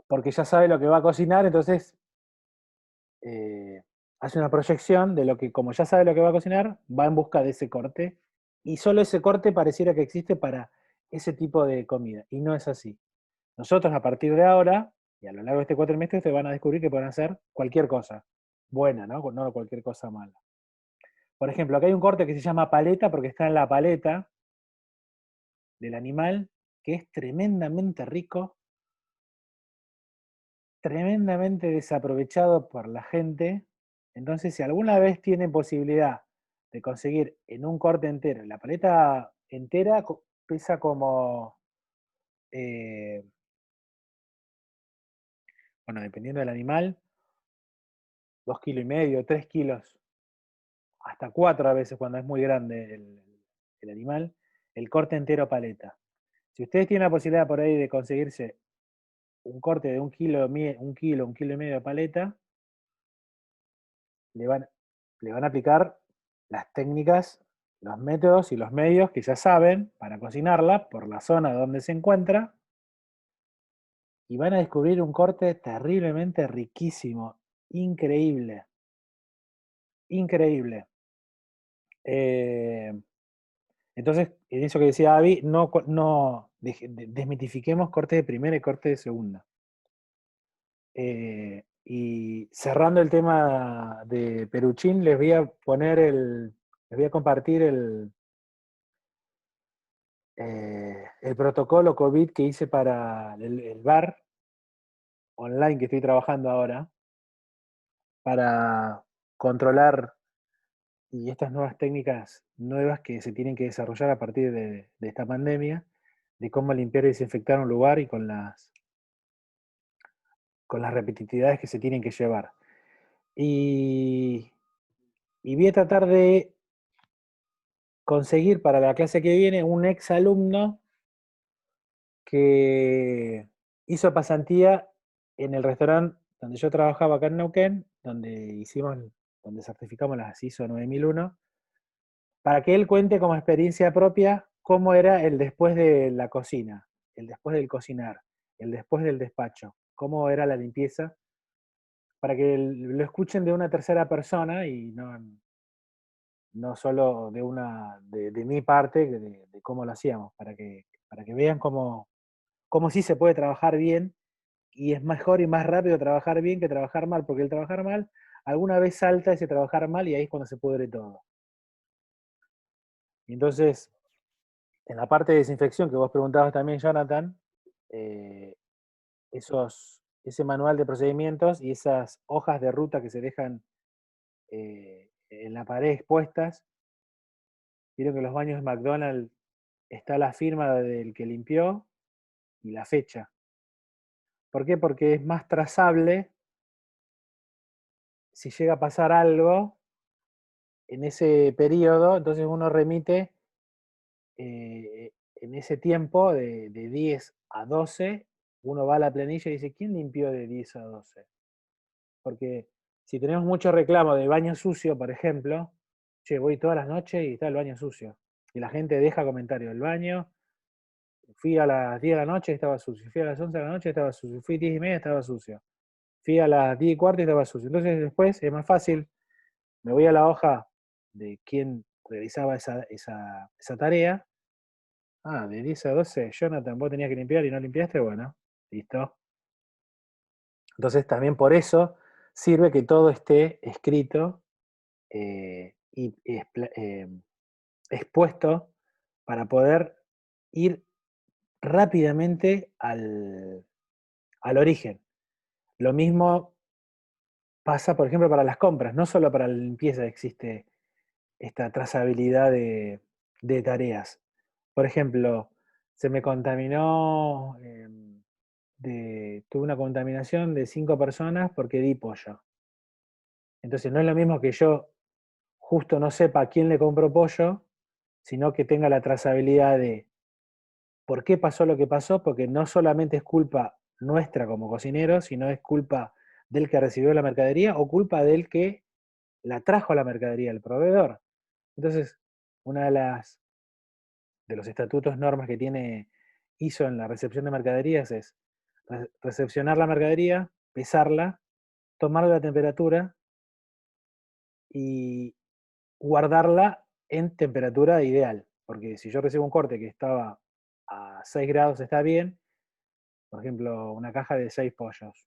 porque ya sabe lo que va a cocinar, entonces eh, hace una proyección de lo que, como ya sabe lo que va a cocinar, va en busca de ese corte, y solo ese corte pareciera que existe para ese tipo de comida, y no es así. Nosotros a partir de ahora, y a lo largo de este cuatrimestre, ustedes van a descubrir que pueden hacer cualquier cosa buena, ¿no? No cualquier cosa mala. Por ejemplo, acá hay un corte que se llama paleta porque está en la paleta del animal, que es tremendamente rico, tremendamente desaprovechado por la gente. Entonces, si alguna vez tienen posibilidad de conseguir en un corte entero, la paleta entera pesa como, eh, bueno, dependiendo del animal, 2,5 kilos, 3 kilos, hasta 4 a veces cuando es muy grande el animal, el corte entero paleta. Si ustedes tienen la posibilidad por ahí de conseguirse un corte de 1 kilo, 1,5 kilos de paleta, le van, le van a aplicar las técnicas, los métodos y los medios que ya saben para cocinarla por la zona donde se encuentra y van a descubrir un corte terriblemente riquísimo, increíble, increíble. Eh, Entonces, en eso que decía Avi, no desmitifiquemos cortes de primera y cortes de segunda. Y cerrando el tema de Peruchín, les voy a compartir el protocolo COVID que hice para el bar online que estoy trabajando ahora, para controlar y estas nuevas técnicas nuevas que se tienen que desarrollar a partir de esta pandemia, de cómo limpiar y desinfectar un lugar y con las repetitividades que se tienen que llevar. Y voy a tratar de conseguir para la clase que viene un ex alumno que hizo pasantía en el restaurante donde yo trabajaba acá en Neuquén, donde certificamos las ISO 9001, para que él cuente como experiencia propia cómo era el después de la cocina, el después del cocinar, el después del despacho, cómo era la limpieza, para que lo escuchen de una tercera persona y no solo de mi parte, de cómo lo hacíamos, para que vean cómo sí se puede trabajar bien, y es mejor y más rápido trabajar bien que trabajar mal, porque el trabajar mal, alguna vez salta ese trabajar mal y ahí es cuando se pudre todo. Y entonces, en la parte de desinfección que vos preguntabas también, Jonathan, eh, ese manual de procedimientos y esas hojas de ruta que se dejan en la pared expuestas, vieron que en los baños de McDonald's está la firma del que limpió y la fecha. ¿Por qué? Porque es más trazable si llega a pasar algo en ese periodo, entonces uno remite en ese tiempo de 10 a 12, uno va a la planilla y dice, ¿quién limpió de 10 a 12? Porque si tenemos mucho reclamo de baño sucio, por ejemplo, che, voy todas las noches y está el baño sucio. Y la gente deja comentarios, el baño, fui a las 10 de la noche y estaba sucio, fui a las 11 de la noche y estaba sucio, fui 10 y media y estaba sucio, fui a las 10 y cuarto y estaba sucio. Entonces después es más fácil, me voy a la hoja de quién realizaba esa tarea. Ah, de 10 a 12, Jonathan, vos tenías que limpiar y no limpiaste, bueno, listo. Entonces también por eso sirve que todo esté escrito y expuesto para poder ir rápidamente al origen. Lo mismo pasa, por ejemplo, para las compras, no solo para la limpieza existe esta trazabilidad de tareas. Por ejemplo, se me contaminó, tuve una contaminación de 5 personas porque di pollo. Entonces no es lo mismo que yo justo no sepa a quién le compro pollo, sino que tenga la trazabilidad de por qué pasó lo que pasó, porque no solamente es culpa nuestra como cocineros, sino es culpa del que recibió la mercadería o culpa del que la trajo a la mercadería, el proveedor. Entonces, una de los estatutos, normas que tiene ISO en la recepción de mercaderías es recepcionar la mercadería, pesarla, tomarle la temperatura y guardarla en temperatura ideal. Porque si yo recibo un corte que estaba a 6 grados está bien, por ejemplo, una caja de 6 pollos,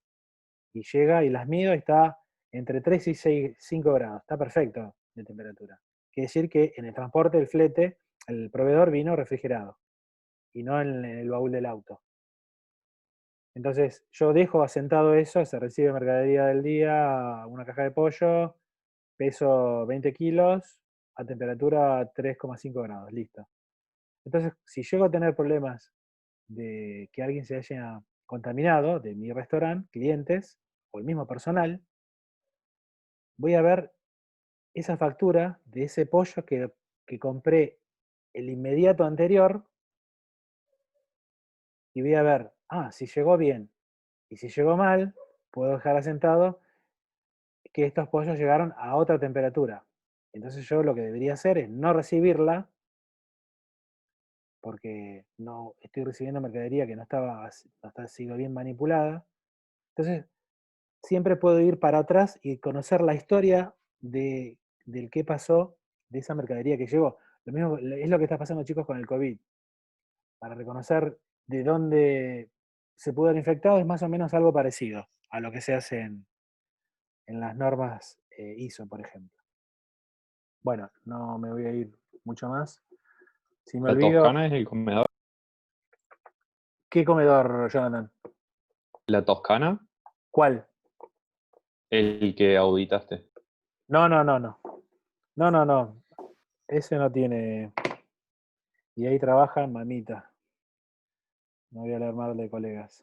y llega y las mido y está entre 3 y 5 grados, está perfecto de temperatura. Quiere decir que en el transporte, el flete, el proveedor vino refrigerado y no en el baúl del auto. Entonces yo dejo asentado eso, se recibe mercadería del día, una caja de pollo, peso 20 kilos, a temperatura 3,5 grados, listo. Entonces, si llego a tener problemas de que alguien se haya contaminado de mi restaurante, clientes o el mismo personal, voy a ver esa factura de ese pollo que compré el inmediato anterior y voy a ver, si llegó bien y si llegó mal, puedo dejar asentado que estos pollos llegaron a otra temperatura. Entonces yo lo que debería hacer es no recibirla porque no estoy recibiendo mercadería que no ha sido bien manipulada. Entonces siempre puedo ir para atrás y conocer la historia del qué pasó de esa mercadería que llegó. Lo mismo es lo que está pasando, chicos, con el COVID. Para reconocer de dónde se pudo haber infectado es más o menos algo parecido a lo que se hace en las normas ISO, por ejemplo. Bueno, no me voy a ir mucho más. Si me La olvido, Toscana es el comedor. ¿qué comedor, Jonathan? La Toscana, ¿Cuál? el que auditaste. No, no, no, no. No, no, no. Ese no tiene. Y ahí trabaja mamita. No voy a hablar mal de colegas.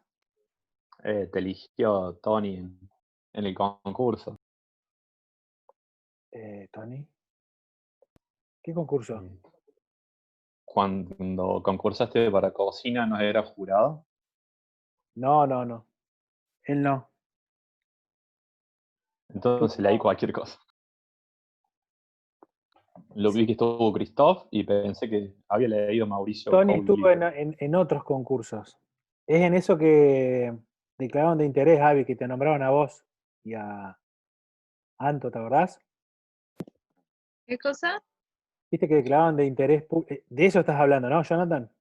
Te eligió Tony en el concurso. Tony, ¿qué concurso? Eh, Cuando concursaste para cocina, ¿no era jurado? No, no, no. Él no. Entonces leí Estuvo- cualquier cosa. Lo vi sí, que estuvo Christoph y pensé que había leído Mauricio Tony Cowley, estuvo pero en otros concursos. Es en eso que declararon de interés, Avi, que te nombraron a vos y a Anto, ¿te acordás? ¿Qué cosa? Viste que declararon de interés. De eso estás hablando, ¿no, Jonathan?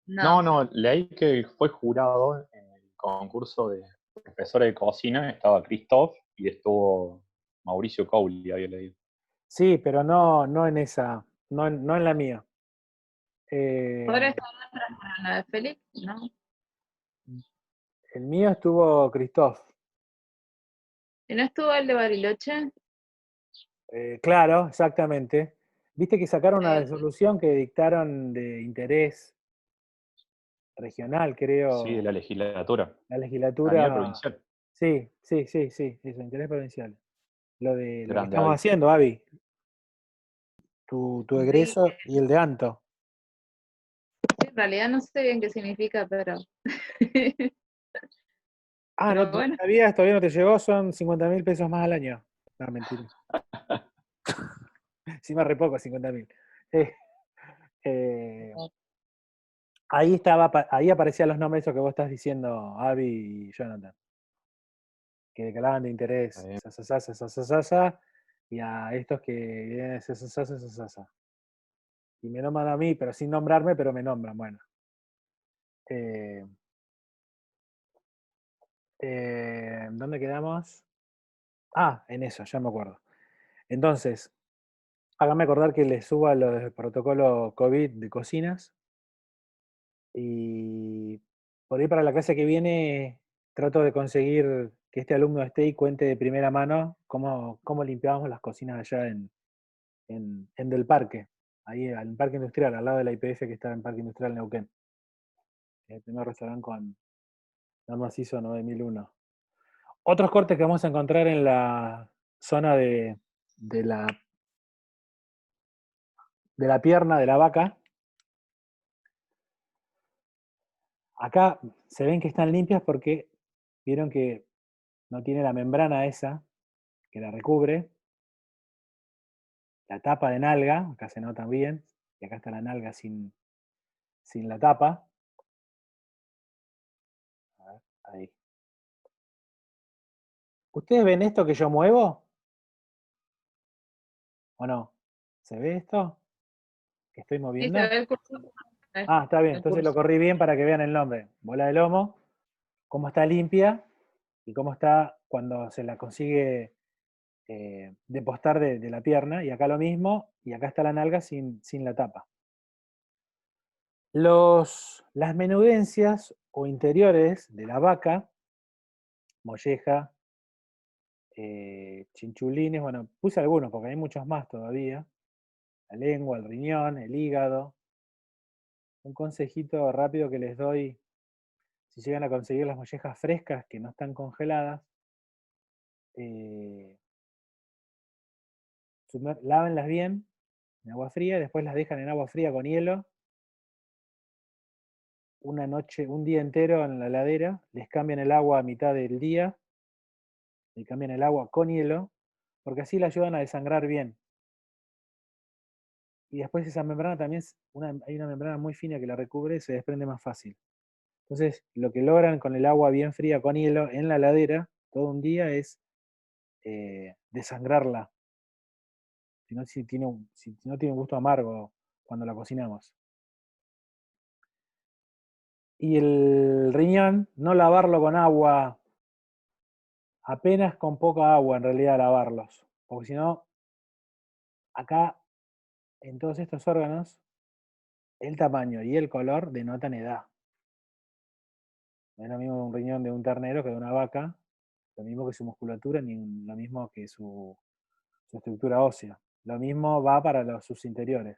no, No. no, leí que fue jurado en el concurso de profesores de cocina, estaba Christoph y estuvo Mauricio Cowley, había leído. Sí, pero no, no en esa. No, no en la mía. ¿Podría Eh, estar en la de Félix? No. el mío estuvo Christoph. ¿Y no estuvo el de Bariloche? Claro, exactamente. Viste que sacaron una Eh, resolución que dictaron de interés regional, Sí, de creo, la legislatura, la a nivel legislatura. provincial. Sí, sí, sí, sí, eso, interés provincial. Lo de lo que Grande, estamos Avi. haciendo, Avi, tu sí, egreso y el de Anto. sí, en realidad no sé bien qué significa, pero, Ah, no, pero no bueno. sabías, todavía no te llegó, son 50.000 pesos más al año. No, mentira. Sí, más re poco, 50.000. Eh, eh, ahí estaba, ahí aparecían los nombres esos que vos estás diciendo, Avi y Jonathan, que declaraban de interés, Eh, y a estos que vienen sa. Y me nombran a mí, pero sin nombrarme, pero me nombran, bueno. Eh, ¿Dónde quedamos? Ah, en eso, ya me acuerdo. Entonces, hágame acordar que les suba lo del protocolo COVID de cocinas. Y por ahí para la clase que viene trato de conseguir que este alumno esté y cuente de primera mano cómo limpiábamos las cocinas allá en Del Parque, ahí en Parque Industrial, al lado de la IPF que está en Parque Industrial Neuquén. El primer restaurante con normas ISO 9001. Otros cortes que vamos a encontrar en la zona de la, de la pierna de la vaca. Acá se ven que están limpias porque vieron que no tiene la membrana esa que la recubre. La tapa de nalga, acá se nota bien, y acá está la nalga sin la tapa. A ver, ahí. ¿Ustedes ven esto que yo muevo? ¿O no? ¿Se ve esto que estoy Sí, se moviendo? ve el curso. Ah, está bien, El entonces lo curso. corrí bien para que vean el nombre. Bola de lomo, cómo está limpia y cómo está cuando se la consigue depostar de la pierna. Y acá lo mismo, y acá está la nalga sin la tapa. Las menudencias o interiores de la vaca, molleja, chinchulines, bueno, puse algunos porque hay muchos más todavía. La lengua, el riñón, el hígado. Un consejito rápido que les doy, si llegan a conseguir las mollejas frescas que no están congeladas, eh, lávenlas bien en agua fría, después las dejan en agua fría con hielo, una noche, un día entero en la heladera, les cambian el agua a mitad del día, le cambian el agua con hielo, porque así la ayudan a desangrar bien. Y después esa membrana también, hay una membrana muy fina que la recubre y se desprende más fácil. Entonces, lo que logran con el agua bien fría con hielo en la heladera todo un día es desangrarla. si no tiene un gusto amargo cuando la cocinamos. Y el riñón, no lavarlo con agua, apenas con poca agua en realidad lavarlos, porque si no, acá en todos estos órganos, el tamaño y el color denotan edad. No es lo mismo un riñón de un ternero que de una vaca, lo mismo que su musculatura, ni lo mismo que su estructura ósea. Lo mismo va para sus interiores.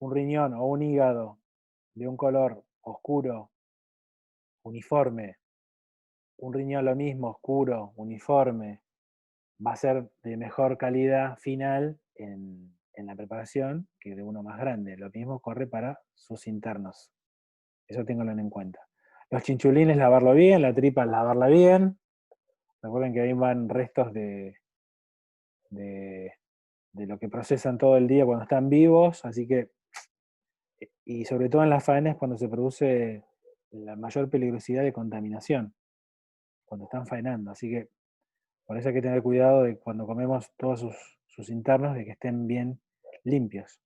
Un riñón o un hígado de un color oscuro, uniforme, un riñón lo mismo, oscuro, uniforme, va a ser de mejor calidad final en la preparación que de uno más grande. Lo mismo corre para sus internos. Eso ténganlo en cuenta. Los chinchulines, lavarlo bien, la tripa, lavarla bien. Recuerden que ahí van restos de lo que procesan todo el día cuando están vivos, así que, y sobre todo en las faenas cuando se produce la mayor peligrosidad de contaminación, cuando están faenando. Así que por eso hay que tener cuidado de cuando comemos todos sus internos, de que estén bien limpios.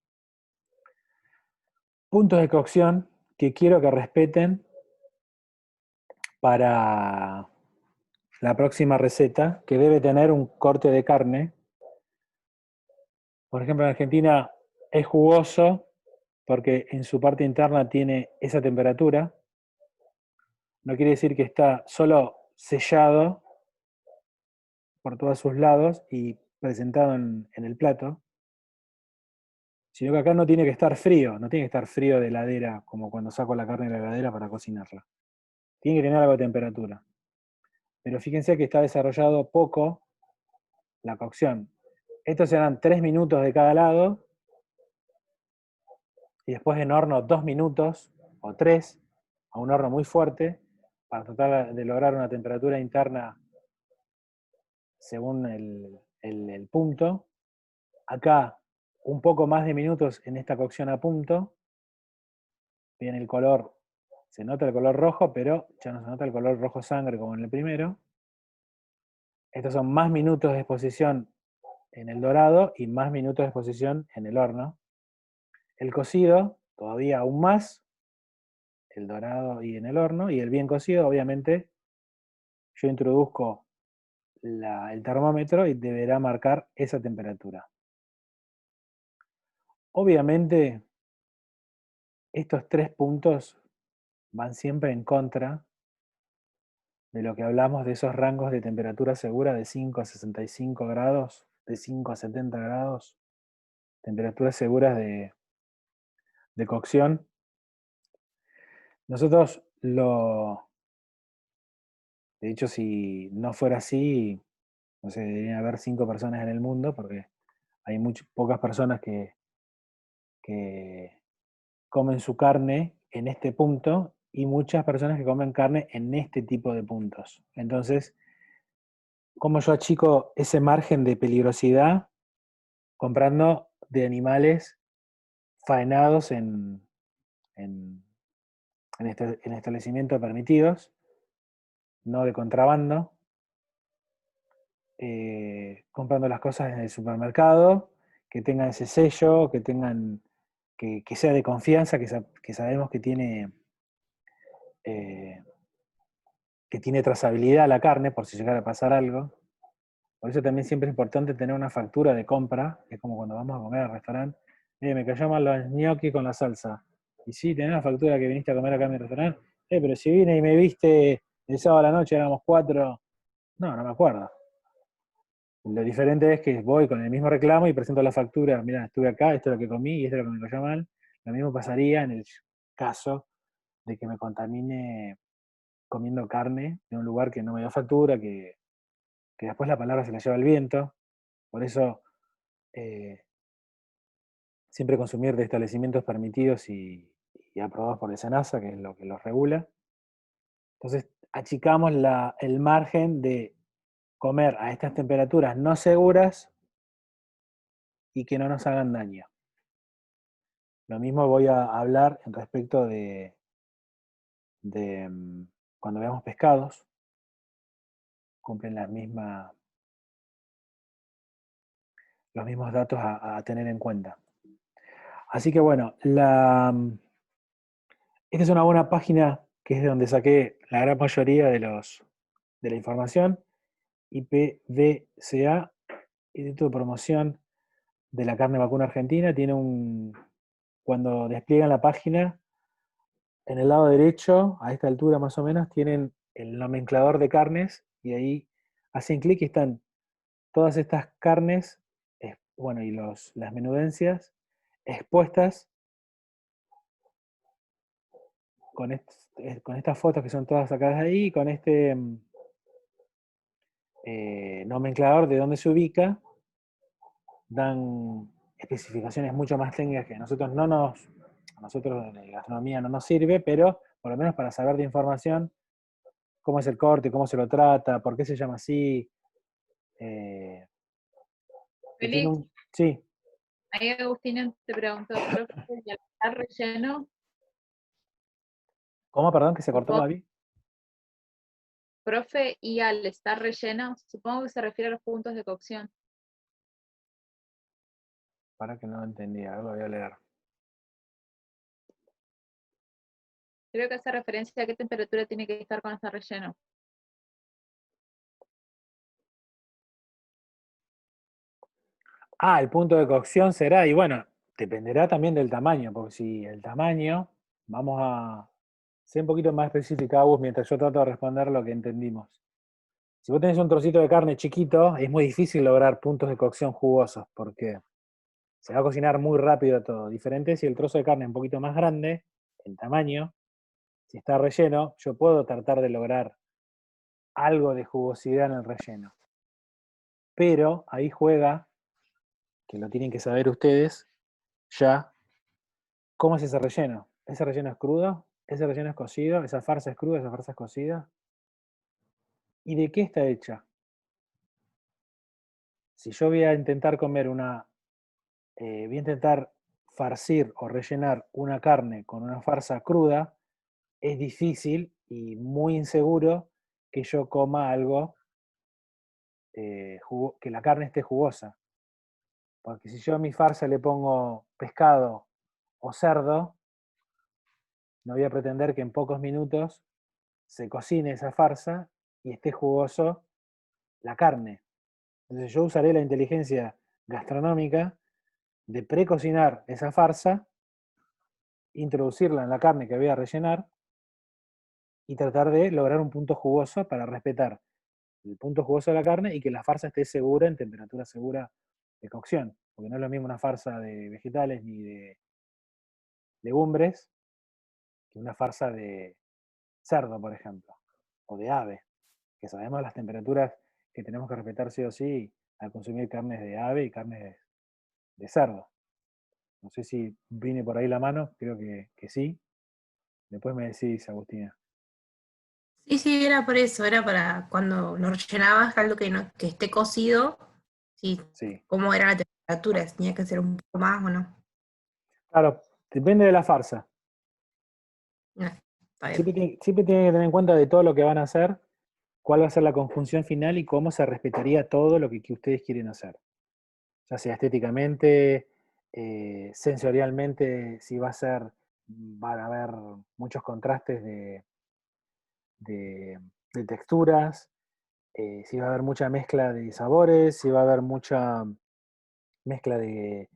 Puntos de cocción que quiero que respeten para la próxima receta, que debe tener un corte de carne. Por ejemplo, en Argentina es jugoso porque en su parte interna tiene esa temperatura. No quiere decir que está solo sellado por todos sus lados y presentado en el plato, sino que acá no tiene que estar frío, no tiene que estar frío de heladera como cuando saco la carne de la heladera para cocinarla. Tiene que tener algo de temperatura. Pero fíjense que está desarrollado poco la cocción. Estos serán 3 minutos de cada lado y después en horno 2 minutos o 3 a un horno muy fuerte para tratar de lograr una temperatura interna según el punto. Acá un poco más de minutos en esta cocción a punto. Bien, el color, se nota el color rojo, pero ya no se nota el color rojo sangre como en el primero. Estos son más minutos de exposición en el dorado y más minutos de exposición en el horno. El cocido, todavía aún más, el dorado y en el horno, y el bien cocido, obviamente, yo introduzco el termómetro y deberá marcar esa temperatura. Obviamente, estos 3 puntos van siempre en contra de lo que hablamos de esos rangos de temperatura segura de 5 a 65 grados, de 5 a 70 grados, temperaturas seguras de cocción. Nosotros de hecho, si no fuera así, no sé, deberían haber 5 personas en el mundo, porque hay pocas personas que comen su carne en este punto y muchas personas que comen carne en este tipo de puntos. Entonces, ¿cómo yo achico ese margen de peligrosidad comprando de animales faenados en establecimientos permitidos, no de contrabando, comprando las cosas en el supermercado, que tengan ese sello, que sea de confianza, que sabemos eh, que tiene trazabilidad la carne por si llegara a pasar algo. Por eso también siempre es importante tener una factura de compra, que es como cuando vamos a comer al restaurante. Me cayó mal los gnocchi con la salsa. Y sí, tenés la factura que viniste a comer acá en mi restaurante. Pero si vine y me viste el sábado a la noche, éramos 4. No me acuerdo. Lo diferente es que voy con el mismo reclamo y presento la factura. Mira, estuve acá, esto es lo que comí y esto es lo que me cayó mal. Lo mismo pasaría en el caso de que me contamine comiendo carne de un lugar que no me dio factura, que después la palabra se la lleva el viento. Por eso siempre consumir de establecimientos permitidos y aprobados por el SENASA, que es lo que los regula. Entonces, achicamos el margen de comer a estas temperaturas no seguras y que no nos hagan daño. Lo mismo voy a hablar en respecto de cuando veamos pescados, cumplen los mismos datos a tener en cuenta. Así que bueno, esta es una buena página que es de donde saqué la gran mayoría de la información. IPVCA, Instituto de Promoción de la Carne Vacuna Argentina, cuando despliegan la página, en el lado derecho, a esta altura más o menos, tienen el nomenclador de carnes y ahí hacen clic y están todas estas carnes, bueno, y las menudencias expuestas con estas fotos que son todas sacadas ahí, con este nomenclador de dónde se ubica, dan especificaciones mucho más técnicas que a nosotros de gastronomía no nos sirve, pero por lo menos para saber de información, cómo es el corte, cómo se lo trata, por qué se llama así. Que tiene Félix, sí. ahí Agustina te preguntó, profe, ¿y al estar relleno? ¿Cómo, perdón, que se cortó, Supongo, Gaby? profe, y al estar relleno, supongo que se refiere a los puntos de cocción. Para que no lo entendía, lo voy a leer. Creo que hace referencia a qué temperatura tiene que estar cuando está relleno. Ah, el punto de cocción será, y bueno, dependerá también del tamaño, porque si el tamaño, vamos a ser un poquito más específico, mientras yo trato de responder lo que entendimos. Si vos tenés un trocito de carne chiquito, es muy difícil lograr puntos de cocción jugosos, porque se va a cocinar muy rápido todo. Diferente si el trozo de carne es un poquito más grande, en tamaño, si está relleno, yo puedo tratar de lograr algo de jugosidad en el relleno. Pero ahí juega, que lo tienen que saber ustedes, ya, ¿cómo es ese relleno? ¿Ese relleno es crudo? ¿Ese relleno es cocido? ¿Esa farsa es cruda? ¿Esa farsa es cocida? ¿Y de qué está hecha? Si yo voy a intentar voy a intentar farcir o rellenar una carne con una farsa cruda, es difícil y muy inseguro que yo coma algo, que la carne esté jugosa. Porque si yo a mi farsa le pongo pescado o cerdo, no voy a pretender que en pocos minutos se cocine esa farsa y esté jugoso la carne. Entonces yo usaré la inteligencia gastronómica de precocinar esa farsa, introducirla en la carne que voy a rellenar y tratar de lograr un punto jugoso para respetar el punto jugoso de la carne y que la farsa esté segura, en temperatura segura de cocción. Porque no es lo mismo una farsa de vegetales ni de legumbres que una farsa de cerdo, por ejemplo, o de ave, que sabemos las temperaturas que tenemos que respetar sí o sí al consumir carnes de ave y carnes de cerdo. No sé si vine por ahí la mano, creo que sí. Después me decís, Agustina. Sí, sí, era por eso, era para cuando lo rellenabas algo que no, que esté cocido, sí, Sí. cómo era la temperatura, si tenía que ser un poco más o no. Claro, depende de la farsa. No, está bien. Siempre tienen que tener en cuenta de todo lo que van a hacer, cuál va a ser la conjunción final y cómo se respetaría todo lo que ustedes quieren hacer. Ya sea estéticamente, sensorialmente, si van a haber muchos contrastes de texturas, si va a haber mucha mezcla de sabores, si va a haber mucha mezcla de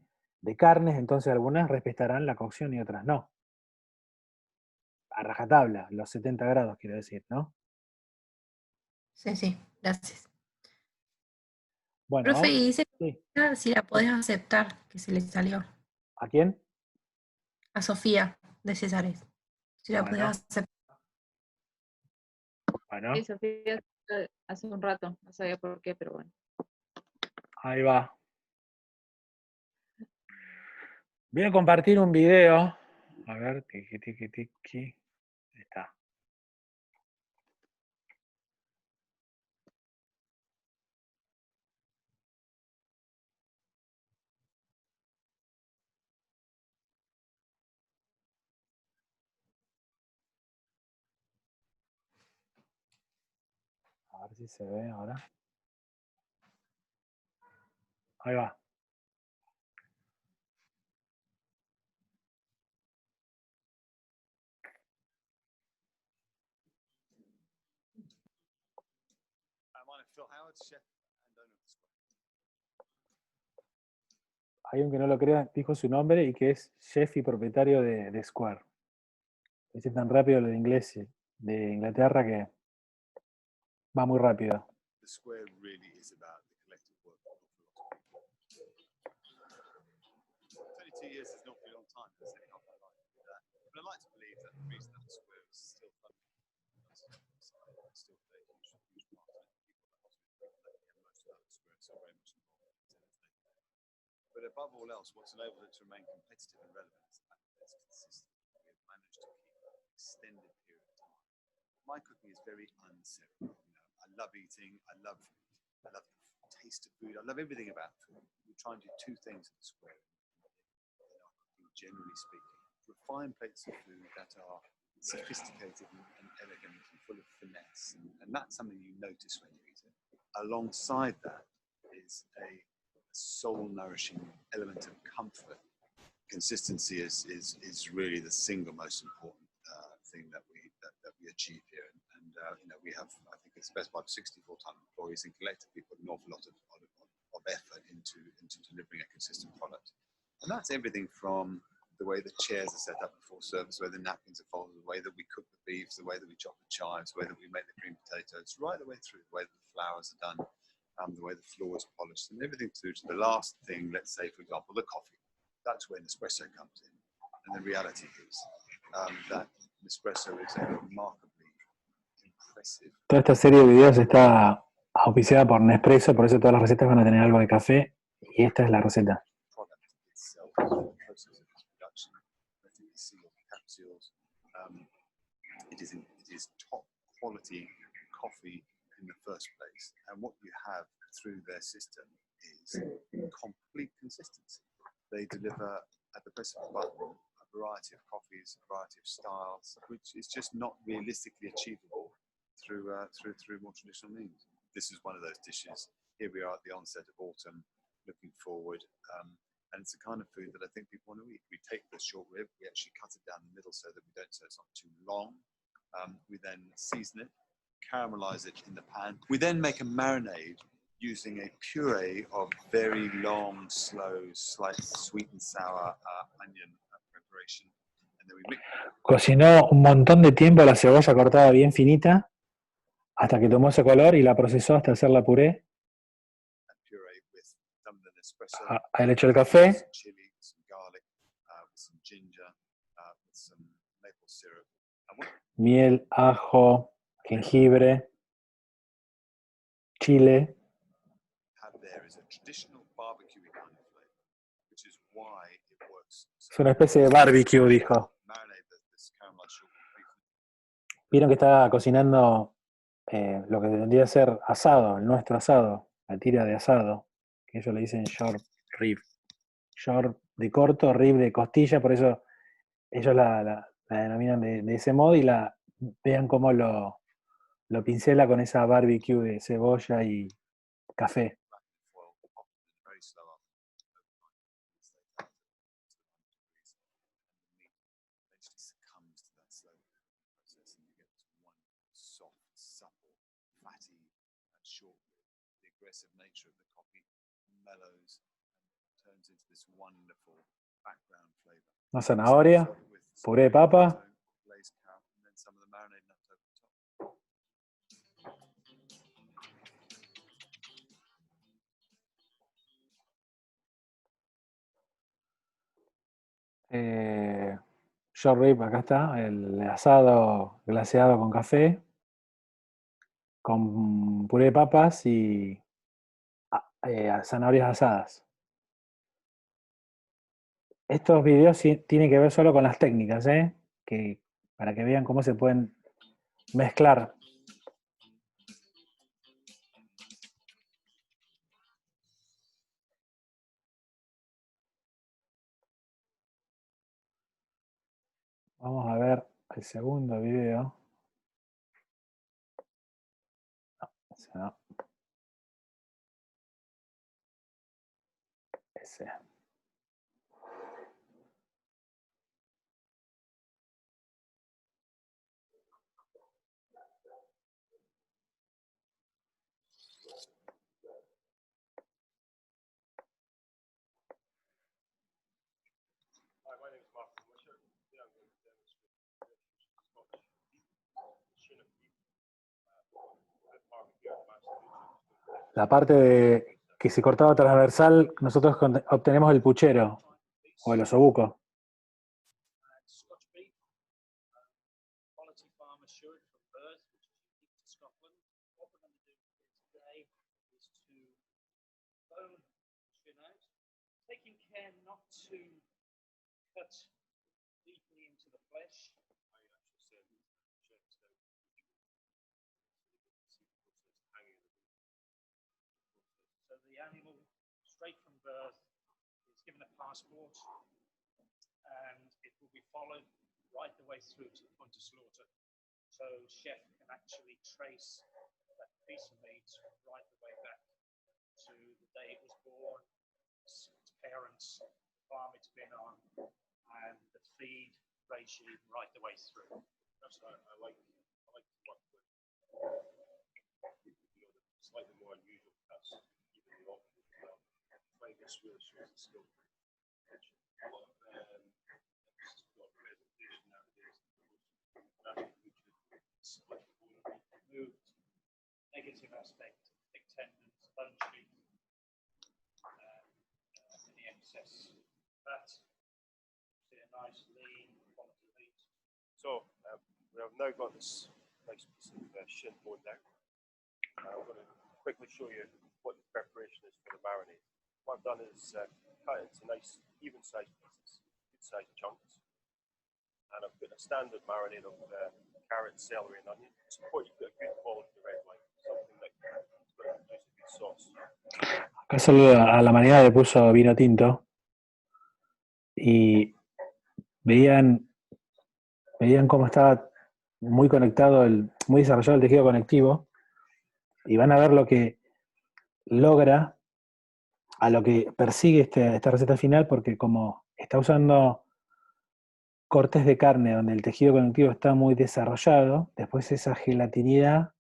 carnes, entonces algunas respetarán la cocción y otras no. A rajatabla, los 70 grados, quiero decir, ¿no? Sí, sí, gracias. Bueno, Profe, vamos. y dice Sí. si la podés aceptar, que se le salió. ¿A quién? A Sofía de Cesares. Si la podés Bueno, aceptar. bueno, Sí, Sofía, hace un rato, no sabía por qué, pero bueno. ahí va. Voy a compartir un video. A ver, tiki, tiki, tiki. Ahí está. A ver si se ve ahora. Ahí va. Hay un que no lo crea, dijo su nombre y que es chef y propietario de Square. Dice tan rápido lo de inglés de Inglaterra que va muy rápido. The Square really is about the collective work of an awful lot of people. 22 years is an awfully long time for setting up my life. But I like to believe that the reason that the Square is still funding still play a huge part of it. People that most of the Square are very much involved in it. But above all else, what's enabled it to remain competitive and relevant is the fact that it's consistent. We have managed to keep an extended period of time. My cooking is very unceremonial. I love eating. I love the taste of food. I love everything about food. We try and do two things at the Square in our cooking, generally speaking. Refine plates of food that are sophisticated and elegant and full of finesse. And that's something you notice when you eat it. Alongside that is a soul-nourishing element of comfort. Consistency is really the single most important thing that we achieve here. And we have, I think it's best part of 60 full-time employees, and collectively put an awful lot of effort into delivering a consistent product. And that's everything from the way the chairs are set up before service, the way the napkins are folded, the way that we cook the beef, the way that we chop the chives, the way that we make the creamed potatoes, right the way through, the way that the flours are done, the way the floor is polished, and everything through to the last thing, let's say, for example, the coffee. That's where Nespresso comes in. And the reality is that Nespresso is a remarkably impressive. Toda esta serie de videos está auspiciada por Nespresso, por eso todas las recetas van a tener algo de café, y esta es la receta. Product itself, the process of its production, letting it seal the capsules. It is top quality coffee in the first place, and what you have through their system is complete consistency. They deliver at the press of a button a variety of coffees, a variety of styles, which is just not realistically achievable through more traditional means. This is one of those dishes. Here we are at the onset of autumn, looking forward, and it's the kind of food that I think people want to eat. We take the short rib, we actually cut it down the middle so it's not too long. We then season it, caramelize it in the pan. We then make a marinade using a puree of very long, slow, slightly sweet and sour onion preparation. And then we mix. Cocinó un montón de tiempo la cebolla cortada bien finita, hasta que tomó ese color y la procesó hasta hacerla puré. Puree with some of the Nespresso. Ahí le echó el café. Some chili, some garlic, with some ginger, with some maple syrup. Miel, ajo, jengibre, chile. Es una especie de barbecue, dijo. Vieron que estaba cocinando lo que tendría que ser asado, el nuestro asado, la tira de asado, que ellos le dicen short rib. Short de corto, rib de costilla, por eso ellos la denominan de ese modo, y vean cómo lo pincela con esa barbecue de cebolla y café. Una zanahoria, puré de papa. Short rib, acá está, el asado glaseado con café, con puré de papas y zanahorias asadas. Estos videos tienen que ver solo con las técnicas, que, para que vean cómo se pueden mezclar. Vamos a ver el segundo video. No, ese no. Ese. Hi, my name is Martin Wisher. Today I'm going to demonstrate Scottish Chinook beef. Good part here at Master La parte que se cortaba transversal, nosotros obtenemos el puchero o el osobuco. Scotch beef, quality farm assured from birth, which is unique to Scotland. What we're going to do here today is to bone the shin out, taking care not to cut deeply into the flesh. I actually said chest out, so the animal, straight from birth, is given a passport, and it will be followed right the way through to the point of slaughter. So chef can actually trace that piece of meat right the way back to the day it was born, its parents, the farm it's been on, and the feed regime right the way through. That's why I like to work with the slightly more unusual cuts, even the option as well. I find this really shows the skill. A lot of presentation nowadays, moved, negative aspect, thick tendons, bone sheath, any excess fat. See a nice lean quality meat. So we have now got this nice piece of shin bone down. I'm going to quickly show you what the preparation is for the marinade. What I've done is cut it into nice, even-sized pieces, good-sized chunks, and I've put a standard marinade of carrot, celery, and onion. Support you've got a good quality red wine, something that's going to produce a good sauce. Acá solo a la marinada le puso vino tinto y veían cómo estaba muy conectado, muy desarrollado el tejido conectivo, y van a ver lo que logra, a lo que persigue esta receta final, porque como está usando cortes de carne donde el tejido conectivo está muy desarrollado, después esa gelatinidad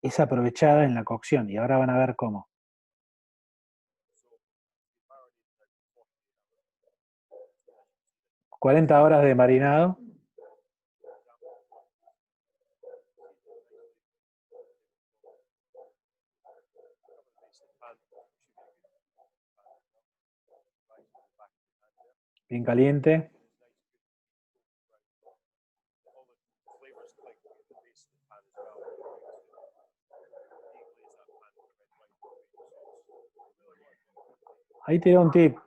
es aprovechada en la cocción, y ahora van a ver cómo. 40 horas de marinado. Bien caliente. Ahí tiró un tip.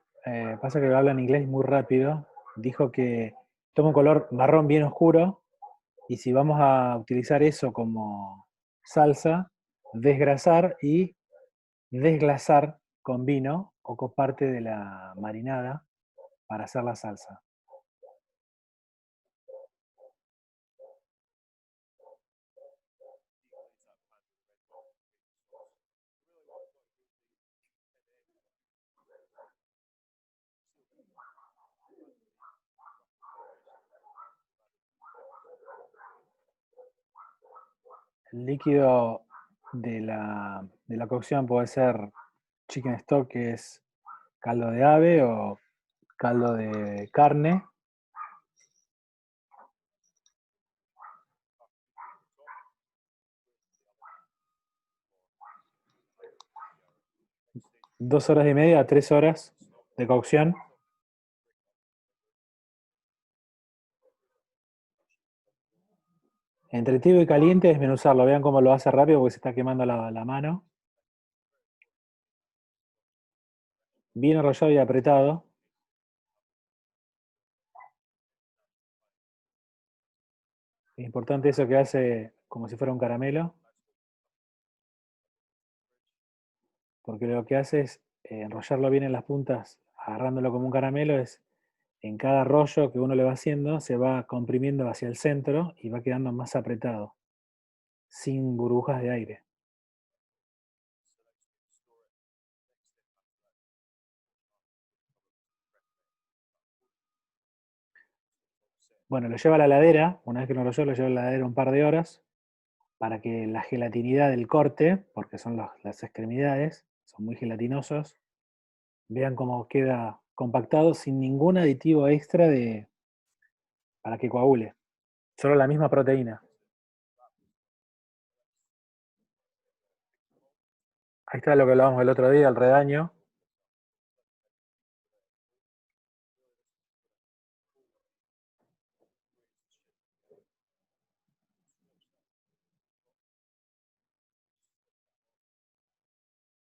Pasa que habla en inglés muy rápido. Dijo que toma un color marrón bien oscuro, y si vamos a utilizar eso como salsa, desgrasar y desglasar con vino o con parte de la marinada para hacer la salsa. El líquido de la cocción puede ser chicken stock, que es caldo de ave, o caldo de carne. Dos horas y media a 3 horas de cocción. Entre tibio y caliente, desmenuzarlo. Vean cómo lo hace rápido porque se está quemando la mano. Bien enrollado y apretado. Es importante eso que hace como si fuera un caramelo, porque lo que hace es enrollarlo bien en las puntas, agarrándolo como un caramelo. Es en cada rollo que uno le va haciendo, se va comprimiendo hacia el centro y va quedando más apretado, sin burbujas de aire. Bueno, lo lleva a la heladera. Una vez que lo enrolló, lo lleva a la heladera un par de horas. para que la gelatinidad del corte, porque son las extremidades, son muy gelatinosos, vean cómo queda compactado sin ningún aditivo extra para que coagule. Solo la misma proteína. Ahí está lo que hablábamos el otro día, el redaño.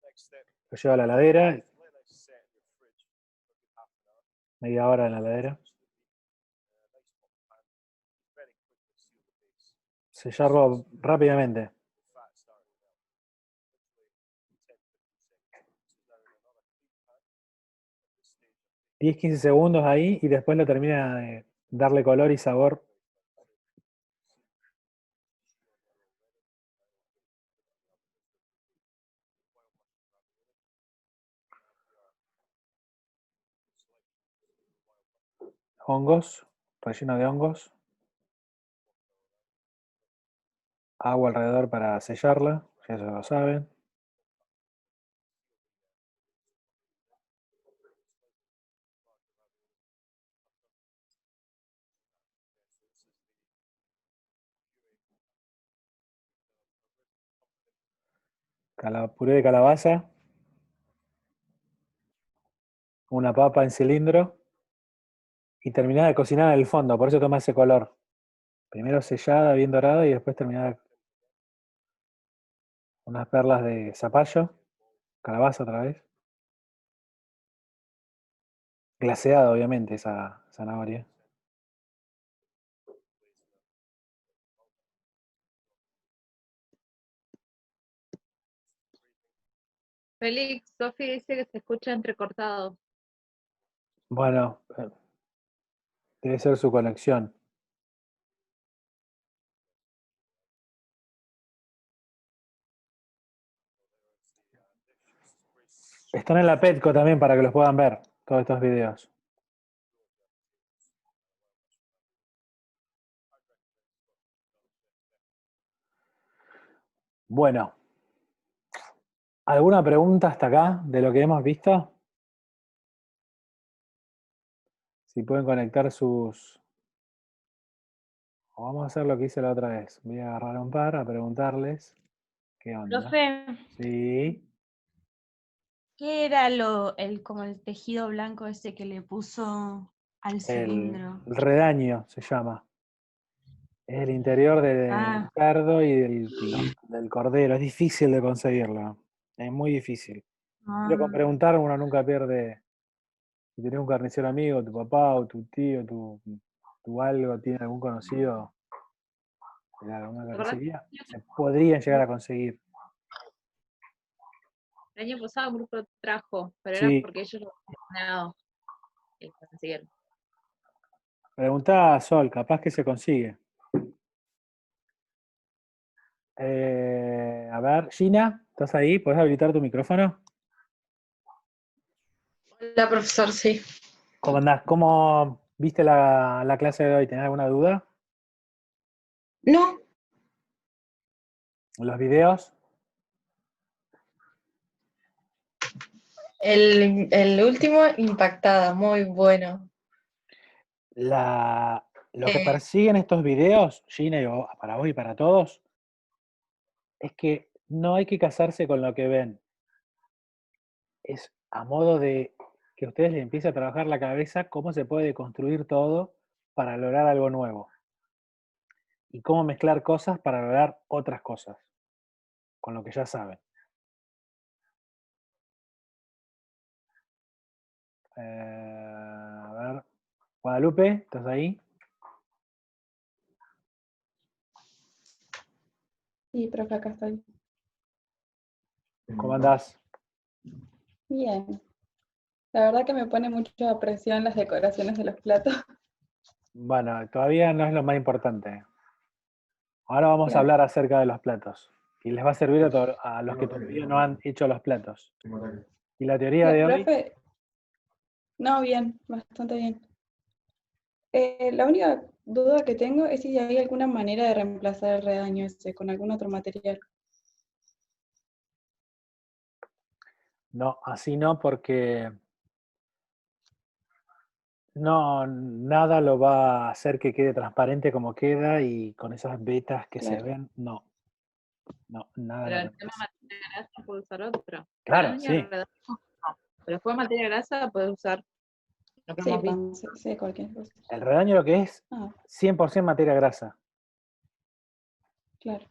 Next step, Lo llevo a la heladera, let those set in your fridge for a good half an hour. media hora en la heladera. Nice hot pan. Very quickly seal the base. Sellarlo rápidamente. The fat starting to melt. Literally 10 to 15 seconds. This is now in another clean pan. At this stage, I think 10-15 segundos ahí y después lo termina de darle color y sabor. Hongos, relleno de hongos. Agua alrededor para sellarla, ya se lo saben. Puré de calabaza. Una papa en cilindro. Y terminada de cocinar en el fondo, por eso toma ese color. Primero sellada, bien dorada, y después terminada unas perlas de zapallo. Calabaza otra vez. Glaseada, obviamente, esa zanahoria. Félix, Sofi dice que se escucha entrecortado. Bueno, debe ser su conexión. Están en la Petco también para que los puedan ver, todos estos videos. Bueno, ¿alguna pregunta hasta acá de lo que hemos visto? Si pueden conectar sus... O vamos a hacer lo que hice la otra vez. Voy a agarrar un par a preguntarles qué onda. Profe, Sí. ¿qué era como el tejido blanco ese que le puso al cilindro? El redaño se llama. Es el interior del Ah. cerdo y del cordero. Es difícil de conseguirlo. Es muy difícil. Pero con preguntar uno nunca pierde. Si tenés un carnicero amigo, tu papá o tu tío, tu algo, tiene algún conocido en alguna carnicería, se podrían llegar a conseguir. El año pasado un grupo trajo, pero era Sí. porque ellos lo habían ganado. Y consiguieron. Preguntá a Sol, capaz que se consigue. A ver, Gina, ¿estás ahí? ¿Podés habilitar tu micrófono? Hola, profesor, sí. ¿Cómo andás? ¿Cómo viste la clase de hoy? ¿Tenés alguna duda? No, ¿Los videos? el último impactada, muy bueno. Lo que persiguen estos videos, Gina, y para vos y para todos, es que no hay que casarse con lo que ven. Es a modo de que a ustedes les empiece a trabajar la cabeza cómo se puede construir todo para lograr algo nuevo. Y cómo mezclar cosas para lograr otras cosas, con lo que ya saben. A ver, Guadalupe, ¿estás ahí? Sí, profe, acá estoy. ¿Cómo andás? Bien. La verdad que me pone mucha presión las decoraciones de los platos. Bueno, todavía no es lo más importante. Ahora vamos a Bien. hablar acerca de los platos. Y les va a servir a los que todavía no han hecho los platos. Y la teoría de hoy, Profe, no, bien, bastante bien. La única duda que tengo es si hay alguna manera de reemplazar el redaño ese con algún otro material. No, así no, porque no, nada lo va a hacer que quede transparente como queda y con esas vetas que se Claro. ven, no, nada Pero lo el tema reemplaza. materia grasa puede usar otro. Claro, Redaño, sí, redaño, no. Pero después materia grasa puedes usar lo que Sí, hemos visto. sí, cualquier cosa. el redaño lo que es Ah, 100% materia grasa. claro.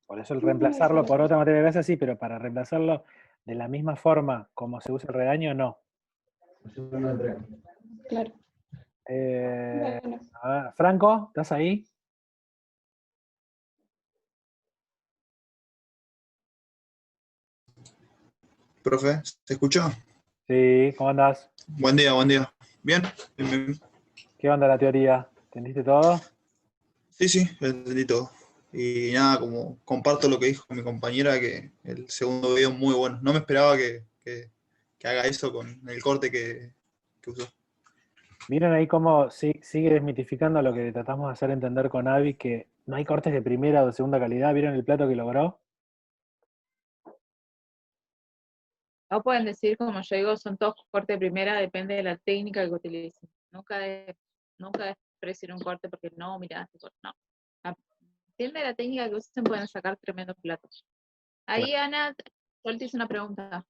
Por eso el No, esa es reemplazarlo la por otra cosa. materia grasa sí, pero para reemplazarlo de la misma forma como se usa el redaño, no. Claro. Eh, Bueno, a ver, Franco, ¿estás ahí? Profe, ¿se escuchó? Sí, ¿cómo andás? Buen día, buen día. ¿Bien? Bien, bien. ¿Qué onda la teoría? ¿Entendiste todo? Sí, sí, entendí todo. Y nada, como comparto lo que dijo mi compañera, que el segundo video es muy bueno. No me esperaba que haga eso con el corte que usó. ¿Vieron ahí cómo sigue desmitificando lo que tratamos de hacer entender con Avi, que no hay cortes de primera o de segunda calidad? ¿Vieron el plato que logró? No pueden decir, como yo digo, son todos cortes de primera, depende de la técnica que utilicen. Nunca despreciar un corte porque no, mirá, este corte, no. Depende de la técnica que usen, pueden sacar tremendos platos. Ahí, Ana, Sol te hice una pregunta.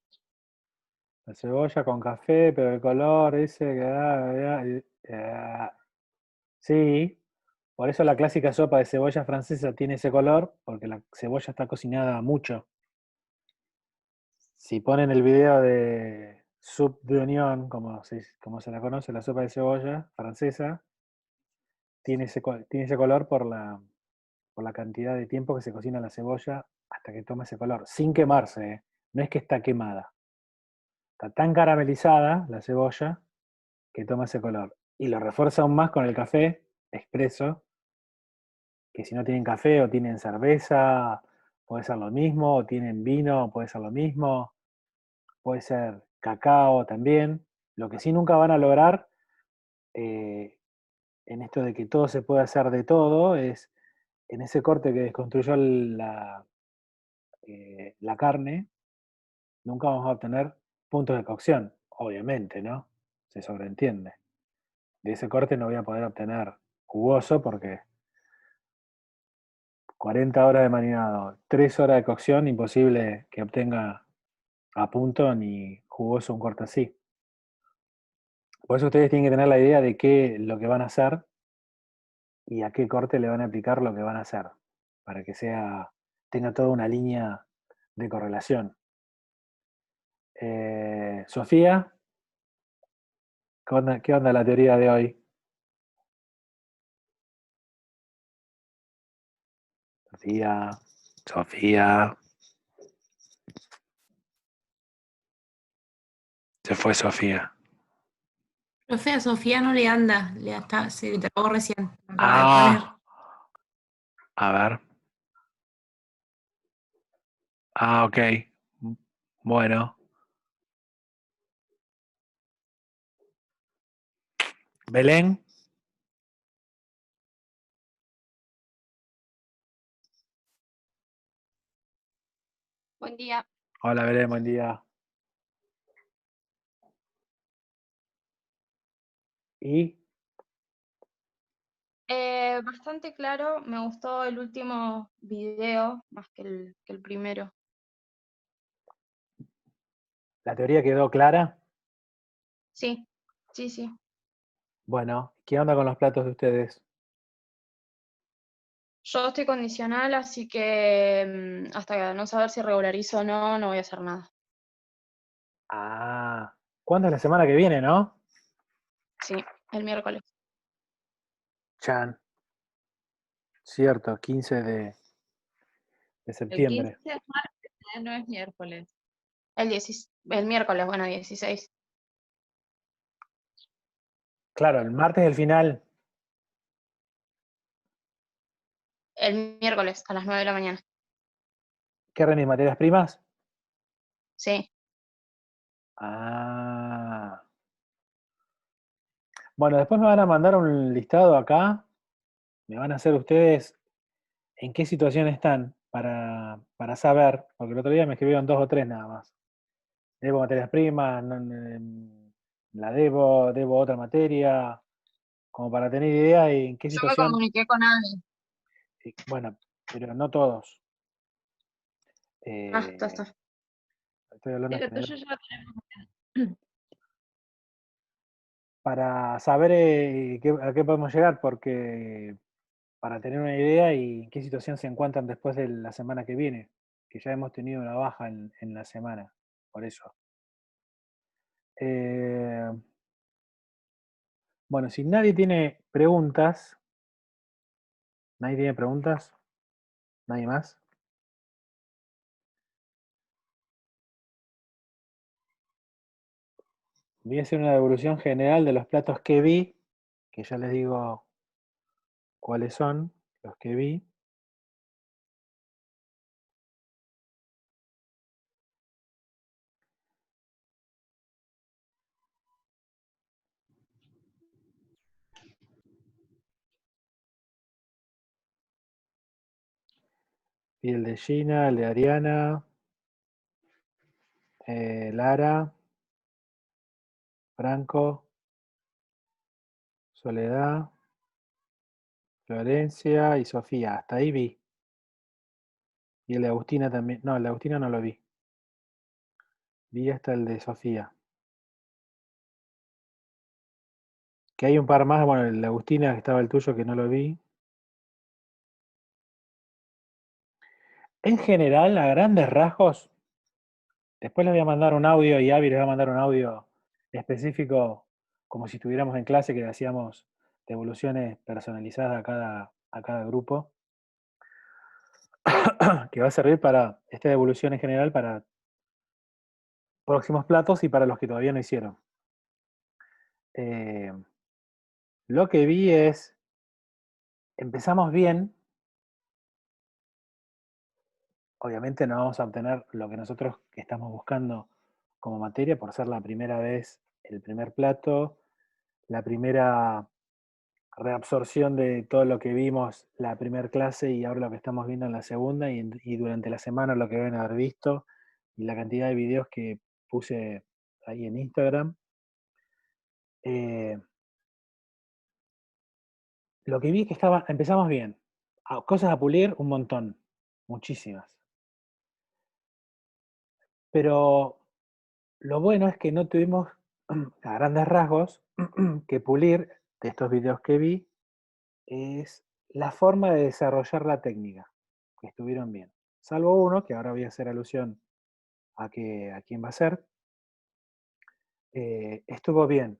La cebolla con café, pero el color ese que sí, por eso la clásica sopa de cebolla francesa tiene ese color, porque la cebolla está cocinada mucho. Si ponen el video de soupe d'oignon, como se la conoce, la sopa de cebolla francesa, tiene ese color por la cantidad de tiempo que se cocina la cebolla hasta que toma ese color, sin quemarse, ¿eh? No es que está quemada. Está tan caramelizada la cebolla que toma ese color. Y lo refuerza aún más con el café expreso, que si no tienen café o tienen cerveza, puede ser lo mismo, o tienen vino, puede ser lo mismo, puede ser cacao también. Lo que sí nunca van a lograr eh, en esto de que todo se puede hacer de todo es en ese corte que desconstruyó la carne, nunca vamos a obtener puntos de cocción, obviamente, ¿no? Se sobreentiende. De ese corte no voy a poder obtener jugoso porque 40 horas de marinado, 3 horas de cocción, imposible que obtenga a punto ni jugoso un corte así. Por eso ustedes tienen que tener la idea de qué es lo que van a hacer y a qué corte le van a aplicar lo que van a hacer, para que tenga toda una línea de correlación. Sofía, qué onda la teoría de hoy? Sofía. Se fue Sofía. Profe, a Sofía no le anda, se trabó recién, lo acaba de poner. Ah, a ver. Ah, ok. Bueno. Belén. Buen día. Hola Belén, buen día. ¿Y? Bastante claro, me gustó el último video más que el primero. ¿La teoría quedó clara? Sí, sí, sí. Bueno, ¿qué onda con los platos de ustedes? Yo estoy condicional, así que hasta no saber si regularizo o no, no voy a hacer nada. Ah, ¿cuándo es la semana que viene, no? Sí, el miércoles. Chan, cierto, 15 de El 15 septiembre. es martes, no es miércoles. El miércoles, bueno, 16. Claro, el martes el final. El miércoles a las 9 de la mañana. ¿Qué rendís, materias primas? Sí. Ah. Bueno, después me van a mandar un listado acá. Me van a hacer ustedes en qué situación están para saber, porque el otro día me escribieron 2 o 3 nada más. Debo materias primas, la debo otra materia, como para tener idea en qué Yo me situación. comuniqué con Ani. Bueno, pero no todos. Está, está. Estoy hablando Sí, en lo tuyo general. ya lo tenemos. Para saber a qué podemos llegar, porque para tener una idea y en qué situación se encuentran después de la semana que viene, que ya hemos tenido una baja en la semana, por eso. Bueno, si nadie tiene preguntas, nadie más. Voy a hacer una devolución general de los platos que vi, que ya les digo cuáles son los que vi. Vi el de Gina, el de Ariana, Lara, Franco, Soledad, Florencia y Sofía. Hasta ahí vi. Y el de Agustina también. No, el de Agustina no lo vi. Vi hasta el de Sofía. Que hay un par más. Bueno, el de Agustina, que estaba el tuyo, que no lo vi. En general, a grandes rasgos, después les voy a mandar un audio y Avi les va a mandar un audio específico, como si estuviéramos en clase, que hacíamos devoluciones personalizadas a cada grupo, que va a servir para esta devolución en general para próximos platos y para los que todavía no hicieron. Lo que vi es, empezamos bien, obviamente no vamos a obtener lo que nosotros estamos buscando como materia por ser la primera vez, el primer plato, la primera reabsorción de todo lo que vimos la primera clase y ahora lo que estamos viendo en la segunda y durante la semana lo que deben haber visto y la cantidad de videos que puse ahí en Instagram. Lo que vi es que empezamos bien. Cosas a pulir, un montón, muchísimas. Pero lo bueno es que no tuvimos, a grandes rasgos, que pulir de estos videos que vi, es la forma de desarrollar la técnica, que estuvieron bien. Salvo uno, que ahora voy a hacer alusión a quién va a ser, estuvo bien.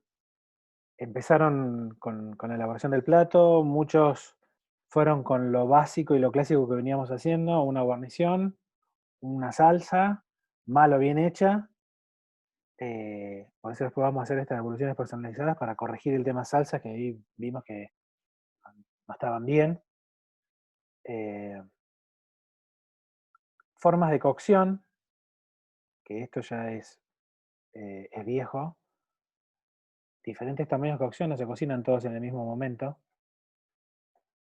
Empezaron con la elaboración del plato, muchos fueron con lo básico y lo clásico que veníamos haciendo, una guarnición, una salsa, mal o bien hecha. Por eso después vamos a hacer estas evoluciones personalizadas para corregir el tema salsa, que ahí vimos que no estaban bien. Formas de cocción, que esto ya es viejo. Diferentes tamaños de cocción, no se cocinan todos en el mismo momento.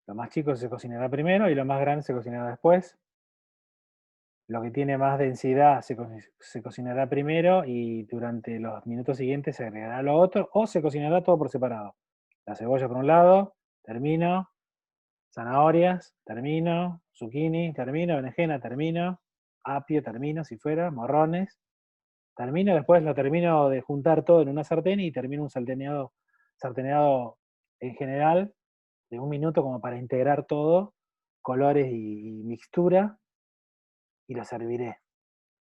Lo más chico se cocinará primero y lo más grande se cocinará después. Lo que tiene más densidad se cocinará primero y durante los minutos siguientes se agregará lo otro o se cocinará todo por separado. La cebolla por un lado, termino. Zanahorias, termino. Zucchini, termino. Berenjena, termino. Apio, termino, si fuera. Morrones, termino. Después lo termino de juntar todo en una sartén y termino un sarteneado en general de 1 minuto como para integrar todo, colores y mixtura, y lo serviré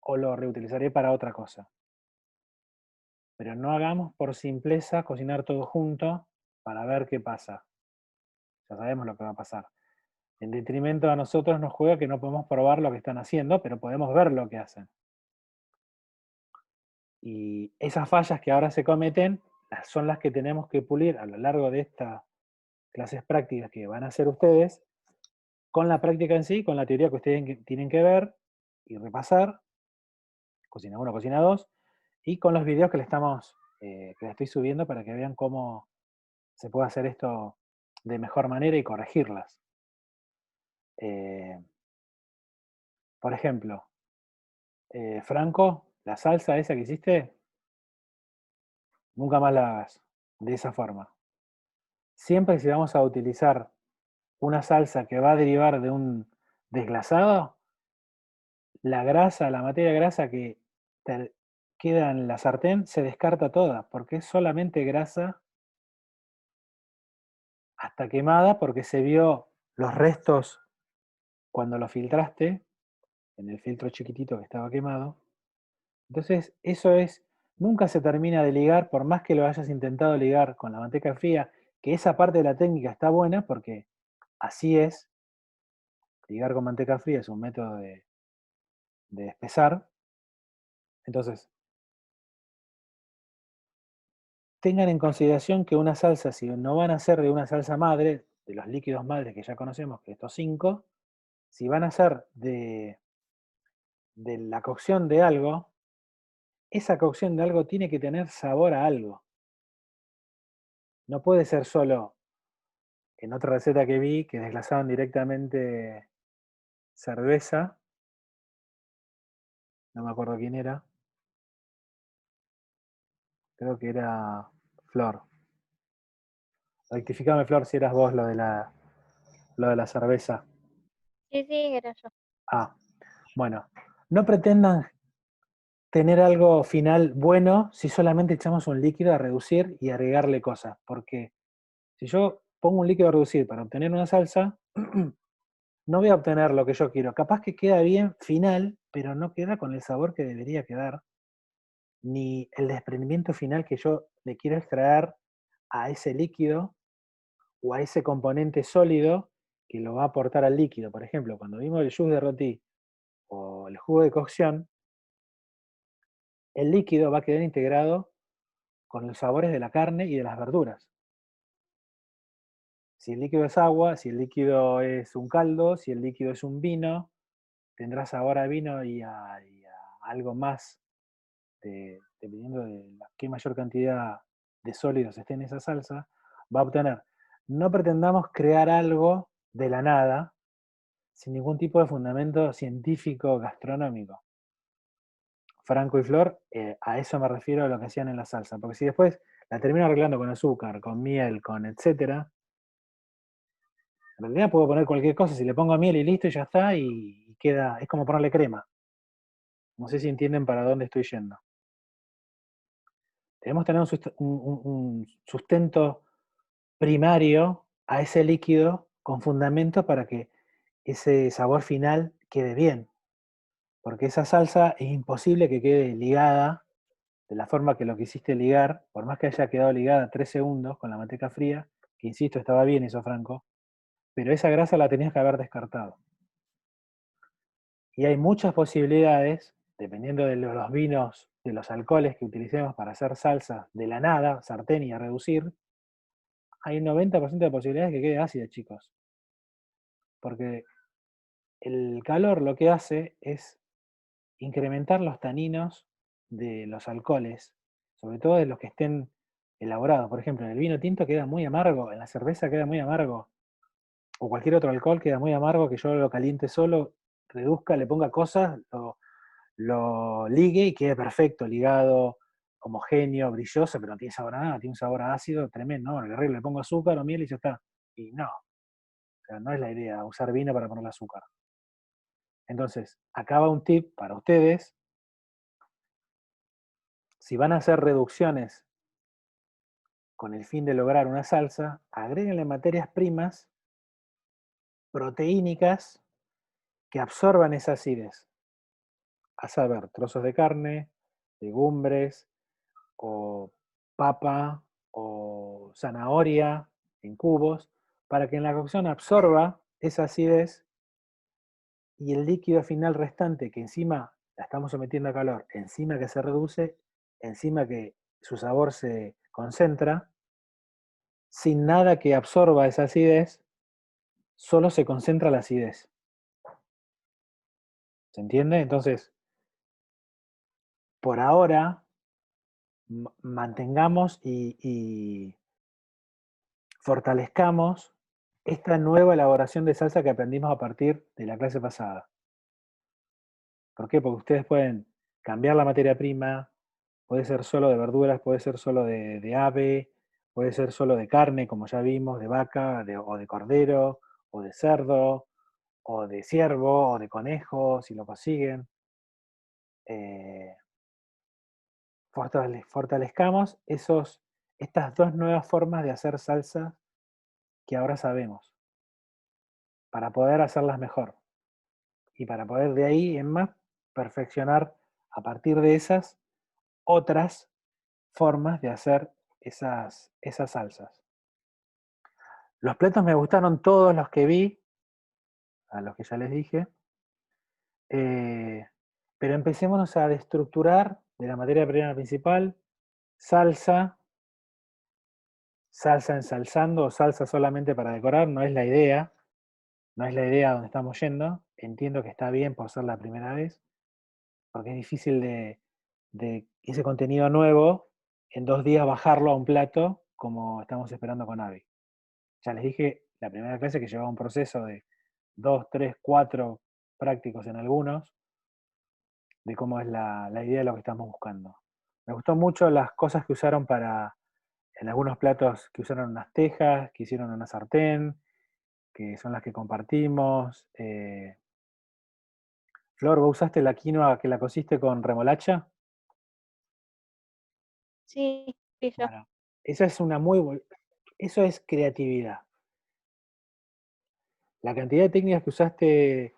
o lo reutilizaré para otra cosa. Pero no hagamos por simpleza cocinar todo junto para ver qué pasa. Ya sabemos lo que va a pasar. En detrimento a nosotros nos juega que no podemos probar lo que están haciendo, pero podemos ver lo que hacen. Y esas fallas que ahora se cometen son las que tenemos que pulir a lo largo de estas clases prácticas que van a hacer ustedes, con la práctica en sí, con la teoría que ustedes tienen que ver y repasar, cocina 1, cocina 2, y con los videos que le estoy subiendo para que vean cómo se puede hacer esto de mejor manera y corregirlas. Por ejemplo, Franco, la salsa esa que hiciste, nunca más la hagas de esa forma. Siempre si vamos a utilizar una salsa que va a derivar de un desglasado, la grasa, la materia grasa que queda en la sartén se descarta toda, porque es solamente grasa hasta quemada, porque se vio los restos cuando lo filtraste, en el filtro chiquitito que estaba quemado. Entonces, eso es, nunca se termina de ligar, por más que lo hayas intentado ligar con la manteca fría, que esa parte de la técnica está buena, porque así es, ligar con manteca fría es un método de espesar. Entonces, tengan en consideración que una salsa, si no van a ser de una salsa madre, de los líquidos madres que ya conocemos, que estos 5, si van a ser de la cocción de algo, esa cocción de algo tiene que tener sabor a algo. No puede ser solo, en otra receta que vi, que desglasaban directamente cerveza, no me acuerdo quién era, creo que era Flor. Rectificame, Flor, si eras vos lo de la cerveza. Sí, sí, era yo. Ah, bueno, no pretendan tener algo final bueno si solamente echamos un líquido a reducir y agregarle cosas, porque si yo pongo un líquido a reducir para obtener una salsa, no voy a obtener lo que yo quiero. Capaz que queda bien final, pero no queda con el sabor que debería quedar, ni el desprendimiento final que yo le quiero extraer a ese líquido o a ese componente sólido que lo va a aportar al líquido. Por ejemplo, cuando vimos el jus de roti o el jugo de cocción, el líquido va a quedar integrado con los sabores de la carne y de las verduras. Si el líquido es agua, si el líquido es un caldo, si el líquido es un vino, tendrá sabor a vino y a algo más, dependiendo de qué mayor cantidad de sólidos esté en esa salsa, va a obtener. No pretendamos crear algo de la nada, sin ningún tipo de fundamento científico gastronómico. Franco y Flor, a eso me refiero a lo que hacían en la salsa, porque si después la termino arreglando con azúcar, con miel, con etcétera, en realidad puedo poner cualquier cosa, si le pongo miel y listo y ya está, y queda, es como ponerle crema. No sé si entienden para dónde estoy yendo. Debemos tener un sustento primario a ese líquido con fundamento para que ese sabor final quede bien. Porque esa salsa es imposible que quede ligada de la forma que lo quisiste ligar, por más que haya quedado ligada 3 segundos con la manteca fría, que insisto, estaba bien eso, Franco, pero esa grasa la tenías que haber descartado. Y hay muchas posibilidades, dependiendo de los vinos, de los alcoholes que utilicemos para hacer salsa de la nada, sartén y a reducir, hay un 90% de posibilidades que quede ácida, chicos. Porque el calor lo que hace es incrementar los taninos de los alcoholes, sobre todo de los que estén elaborados. Por ejemplo, en el vino tinto queda muy amargo, en la cerveza queda muy amargo, o cualquier otro alcohol queda muy amargo que yo lo caliente solo, reduzca, le ponga cosas, lo ligue y quede perfecto, ligado, homogéneo, brilloso, pero no tiene sabor a nada, tiene un sabor a ácido tremendo. No, le pongo azúcar o miel y ya está. Y no, o sea, no es la idea usar vino para ponerle azúcar. Entonces, acá va un tip para ustedes. Si van a hacer reducciones con el fin de lograr una salsa, agréguenle materias primas proteínicas que absorban esa acidez. A saber, trozos de carne, legumbres, o papa, o zanahoria en cubos, para que en la cocción absorba esa acidez y el líquido final restante, que encima la estamos sometiendo a calor, encima que se reduce, encima que su sabor se concentra, sin nada que absorba esa acidez, solo se concentra la acidez. ¿Se entiende? Entonces, por ahora, mantengamos y fortalezcamos esta nueva elaboración de salsa que aprendimos a partir de la clase pasada. ¿Por qué? Porque ustedes pueden cambiar la materia prima, puede ser solo de verduras, puede ser solo de ave, puede ser solo de carne, como ya vimos, de vaca, o de cordero, o de cerdo, o de ciervo, o de conejo, si lo consiguen. Fortalezcamos estas dos nuevas formas de hacer salsa que ahora sabemos, para poder hacerlas mejor. Y para poder de ahí en más perfeccionar a partir de esas otras formas de hacer esas salsas. Los platos me gustaron todos los que vi, a los que ya les dije, pero empecémonos a destructurar de la materia prima principal, salsa ensalzando o salsa solamente para decorar, no es la idea, no es la idea donde estamos yendo. Entiendo que está bien por ser la primera vez, porque es difícil de ese contenido nuevo en 2 días bajarlo a un plato como estamos esperando con Abby. Ya les dije la primera clase que llevaba un proceso de 2, 3, 4 prácticos en algunos, de cómo es la idea de lo que estamos buscando. Me gustó mucho las cosas que usaron en algunos platos, que usaron unas tejas, que hicieron una sartén, que son las que compartimos. Flor, ¿vos usaste la quinoa que la cociste con remolacha? Sí, sí, yo. Bueno, esa es eso es creatividad. La cantidad de técnicas que usaste,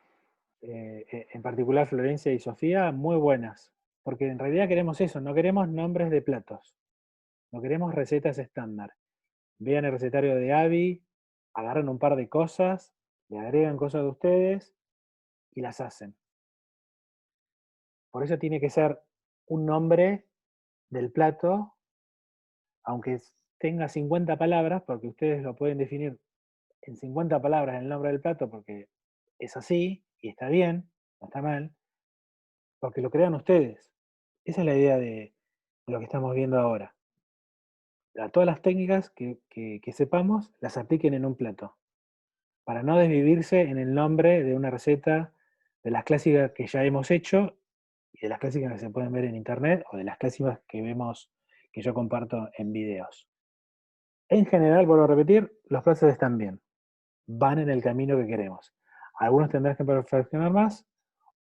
en particular Florencia y Sofía, muy buenas. Porque en realidad queremos eso, no queremos nombres de platos, no queremos recetas estándar. Vean el recetario de Abby, agarran un par de cosas, le agregan cosas de ustedes y las hacen. Por eso tiene que ser un nombre del plato, aunque tenga 50 palabras, porque ustedes lo pueden definir en 50 palabras el nombre del plato, porque es así, y está bien, no está mal, porque lo crean ustedes. Esa es la idea de lo que estamos viendo ahora. Todas las técnicas que sepamos, las apliquen en un plato, para no desvivirse en el nombre de una receta de las clásicas que ya hemos hecho y de las clásicas que se pueden ver en internet o de las clásicas que vemos, que yo comparto en videos. En general, vuelvo a repetir, los platos están bien, van en el camino que queremos. Algunos tendrán que perfeccionar más,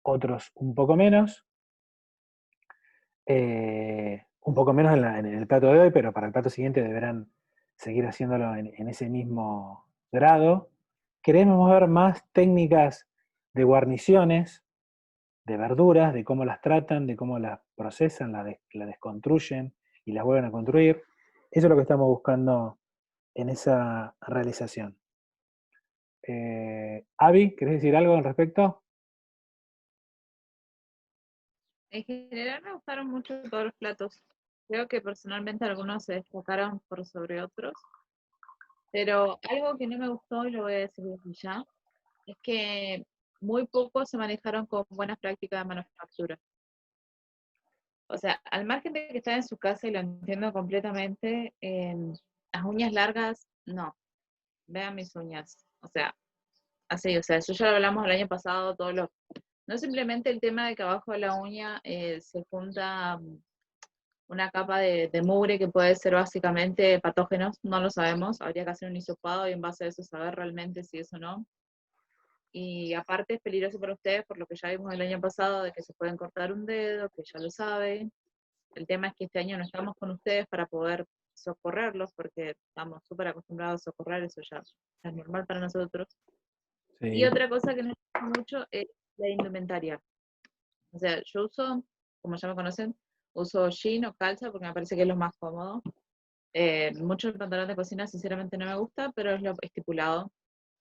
otros un poco menos, un poco menos en el plato de hoy, pero para el plato siguiente deberán seguir haciéndolo en ese mismo grado. Queremos ver más técnicas de guarniciones, de verduras, de cómo las tratan, de cómo las procesan, la desconstruyen y las vuelven a construir. Eso es lo que estamos buscando en esa realización. Abby, ¿querés decir algo al respecto? En general me gustaron mucho todos los platos. Creo que personalmente algunos se destacaron por sobre otros. Pero algo que no me gustó, y lo voy a decir desde ya, es que muy pocos se manejaron con buenas prácticas de manufactura. O sea, al margen de que está en su casa y lo entiendo completamente, las uñas largas, no. Vean mis uñas. O sea, así, o sea, eso ya lo hablamos el año pasado, no simplemente el tema de que abajo de la uña se junta una capa de mugre que puede ser básicamente patógenos, no lo sabemos, habría que hacer un hisopado y en base a eso saber realmente si es o no. Y aparte es peligroso para ustedes por lo que ya vimos el año pasado de que se pueden cortar un dedo, que ya lo saben. El tema es que este año no estamos con ustedes para poder socorrerlos porque estamos súper acostumbrados a socorrer, eso ya es normal para nosotros. Sí. Y otra cosa que nos gusta mucho es la indumentaria. O sea, yo uso, como ya me conocen, uso jean o calza porque me parece que es lo más cómodo. Mucho el pantalón de cocina sinceramente no me gusta, pero es lo estipulado.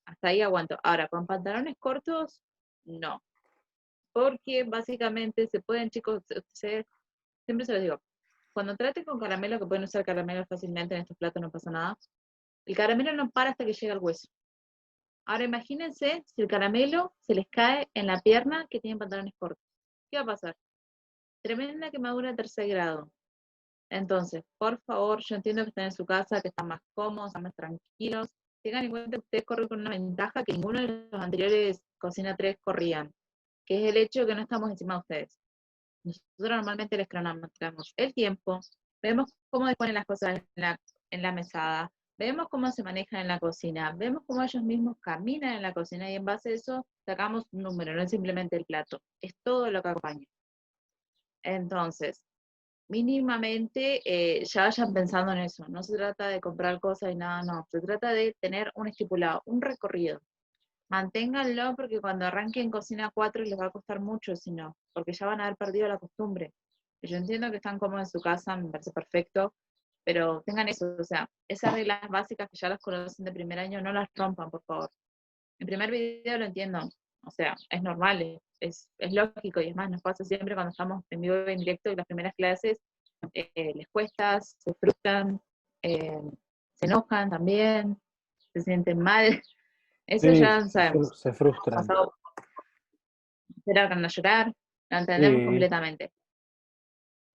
Hasta ahí aguanto. Ahora, con pantalones cortos, no. Porque básicamente se pueden, chicos, siempre se los digo, cuando traten con caramelo, que pueden usar caramelo fácilmente en estos platos, no pasa nada, el caramelo no para hasta que llega al hueso. Ahora imagínense si el caramelo se les cae en la pierna que tienen pantalones cortos. ¿Qué va a pasar? Tremenda quemadura de 3er grado. Entonces, por favor, yo entiendo que están en su casa, que están más cómodos, están más tranquilos. Tengan en cuenta que ustedes corren con una ventaja que ninguno de los anteriores Cocina 3 corrían, que es el hecho de que no estamos encima de ustedes. Nosotros normalmente les cronometramos el tiempo, vemos cómo disponen las cosas en la mesada, vemos cómo se manejan en la cocina, vemos cómo ellos mismos caminan en la cocina y en base a eso sacamos un número, no es simplemente el plato, es todo lo que acompaña. Entonces, mínimamente ya vayan pensando en eso. No se trata de comprar cosas y nada, no. Se trata de tener un estipulado, un recorrido. Manténganlo porque cuando arranquen Cocina 4 les va a costar mucho, si no, porque ya van a haber perdido la costumbre. Y yo entiendo que están cómodos en su casa, me parece perfecto, pero tengan eso, o sea, esas reglas básicas que ya las conocen de primer año, no las rompan, por favor. El primer video lo entiendo, o sea, es normal, es lógico, y es más, nos pasa siempre cuando estamos en vivo y en directo y las primeras clases les cuesta, se frustran, eh, se enojan también, se sienten mal, eso Sí, ya sabemos. se frustran. Pasado, van a llorar, lo entendemos Sí, completamente.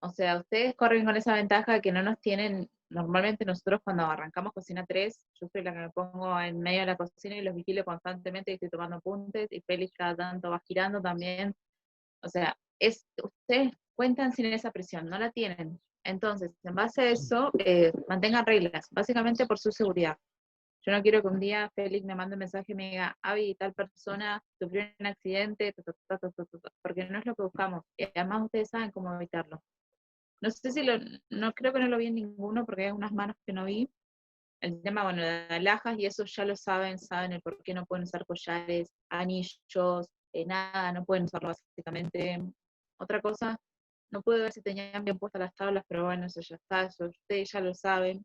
O sea, ustedes corren con esa ventaja que no nos tienen, normalmente nosotros cuando arrancamos Cocina 3, yo soy la que me pongo en medio de la cocina y los vigilo constantemente y estoy tomando apuntes, y Félix cada tanto va girando también. O sea, ustedes cuentan sin esa presión, no la tienen. Entonces, en base a eso, mantengan reglas, básicamente por su seguridad. Yo no quiero que un día Félix me mande un mensaje y me diga, Avi, tal persona sufrió un accidente, porque no es lo que buscamos. Y además ustedes saben cómo evitarlo. No sé si no creo que no lo vi en ninguno porque hay unas manos que no vi. El tema, bueno, de alhajas y eso ya lo saben el por qué no pueden usar collares, anillos, nada, no pueden usarlo básicamente. Otra cosa, no puedo ver si tenían bien puestas las tablas, pero bueno, eso ya está, eso ustedes ya lo saben.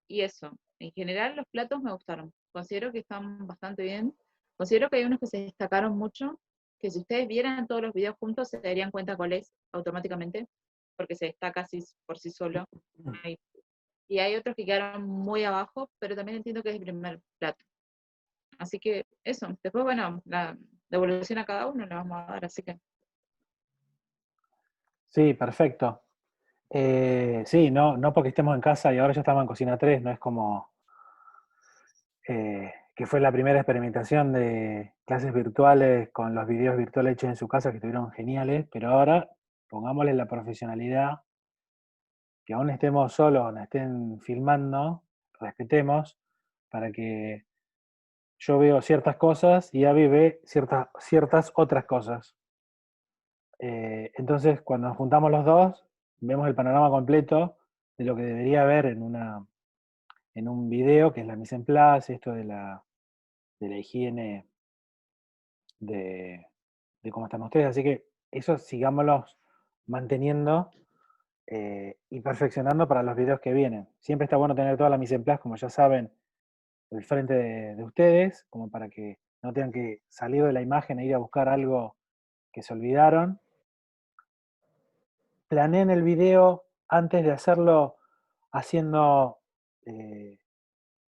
Y eso, en general los platos me gustaron. Considero que están bastante bien. Considero que hay unos que se destacaron mucho, que si ustedes vieran todos los videos juntos se darían cuenta cuál es automáticamente, porque se destaca así por sí solo. Y hay otros que quedaron muy abajo, pero también entiendo que es el primer plato. Así que eso, después bueno, la devolución a cada uno le vamos a dar, así que sí, perfecto. Sí, no porque estemos en casa y ahora ya estamos en Cocina 3, no es como que fue la primera experimentación de clases virtuales con los videos virtuales hechos en su casa que estuvieron geniales, pero ahora pongámosle la profesionalidad, que aún estemos solos, nos estén filmando, respetemos, para que yo veo ciertas cosas y Avi ve ciertas otras cosas. Entonces, cuando nos juntamos los dos, vemos el panorama completo de lo que debería haber en un video, que es la mise en place, esto de la higiene de cómo están ustedes. Así que eso sigámoslo manteniendo y perfeccionando para los videos que vienen. Siempre está bueno tener toda la mise en place, como ya saben, al frente de ustedes, como para que no tengan que salir de la imagen e ir a buscar algo que se olvidaron. Planeen el video antes de hacerlo haciendo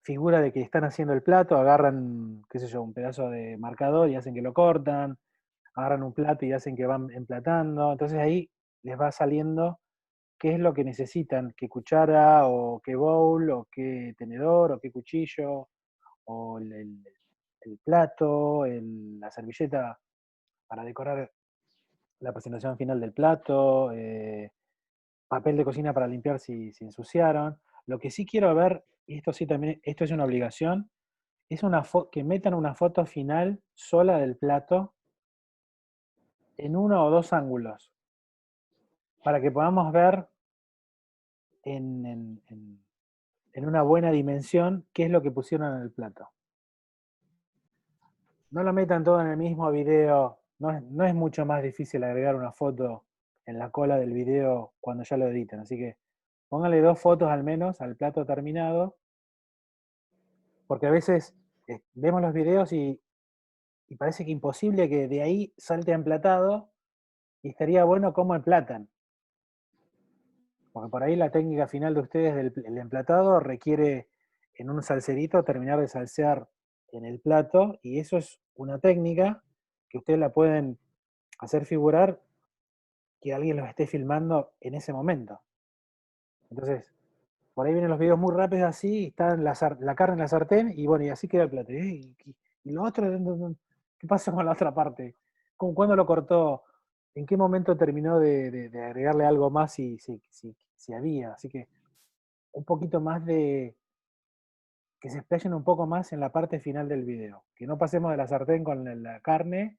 figura de que están haciendo el plato, agarran, qué sé yo, un pedazo de marcador y hacen que lo cortan, agarran un plato y hacen que van emplatando, entonces ahí les va saliendo qué es lo que necesitan, qué cuchara, o qué bowl, o qué tenedor, o qué cuchillo, o el plato, la servilleta para decorar la presentación final del plato, papel de cocina para limpiar si ensuciaron. Lo que sí quiero ver, y esto sí también, esto es una obligación, es que metan una foto final sola del plato en uno o dos ángulos, para que podamos ver en una buena dimensión qué es lo que pusieron en el plato. No lo metan todo en el mismo video, no es mucho más difícil agregar una foto en la cola del video cuando ya lo editan, así que pónganle 2 fotos al menos al plato terminado, porque a veces vemos los videos y parece que imposible que de ahí salte emplatado, y estaría bueno cómo emplatan. Porque por ahí la técnica final de ustedes del emplatado requiere en un salserito terminar de salsear en el plato, y eso es una técnica que ustedes la pueden hacer figurar que alguien los esté filmando en ese momento. Entonces, por ahí vienen los videos muy rápidos así, y está la carne en la sartén, y bueno, y así queda el plato. ¿Y lo otro? ¿Qué pasó con la otra parte? ¿Cuándo lo cortó? ¿En qué momento terminó de agregarle algo más si había? Así que un poquito más que se explayen un poco más en la parte final del video. Que no pasemos de la sartén con la carne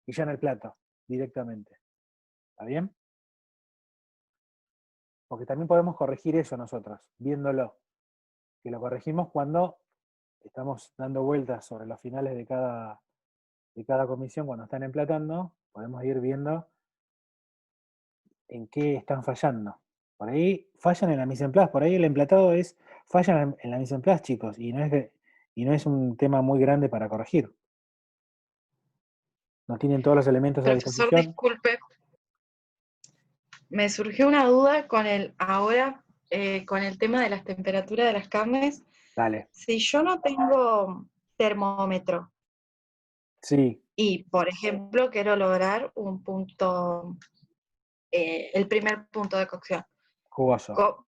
y ya en el plato, directamente. ¿Está bien? Porque también podemos corregir eso nosotros, viéndolo. Que lo corregimos cuando estamos dando vueltas sobre los finales de cada comisión, cuando están emplatando, podemos ir viendo en qué están fallando. Por ahí fallan en la mise en place, por ahí el emplatado fallan en la mise en place, chicos, y no es un tema muy grande para corregir. No tienen todos los elementos a Profesor, disposición. disculpe, me surgió una duda con con el tema de las temperaturas de las carnes. Dale. Si yo no tengo termómetro Sí, y, por ejemplo, quiero lograr un punto, el primer punto de cocción, jugoso.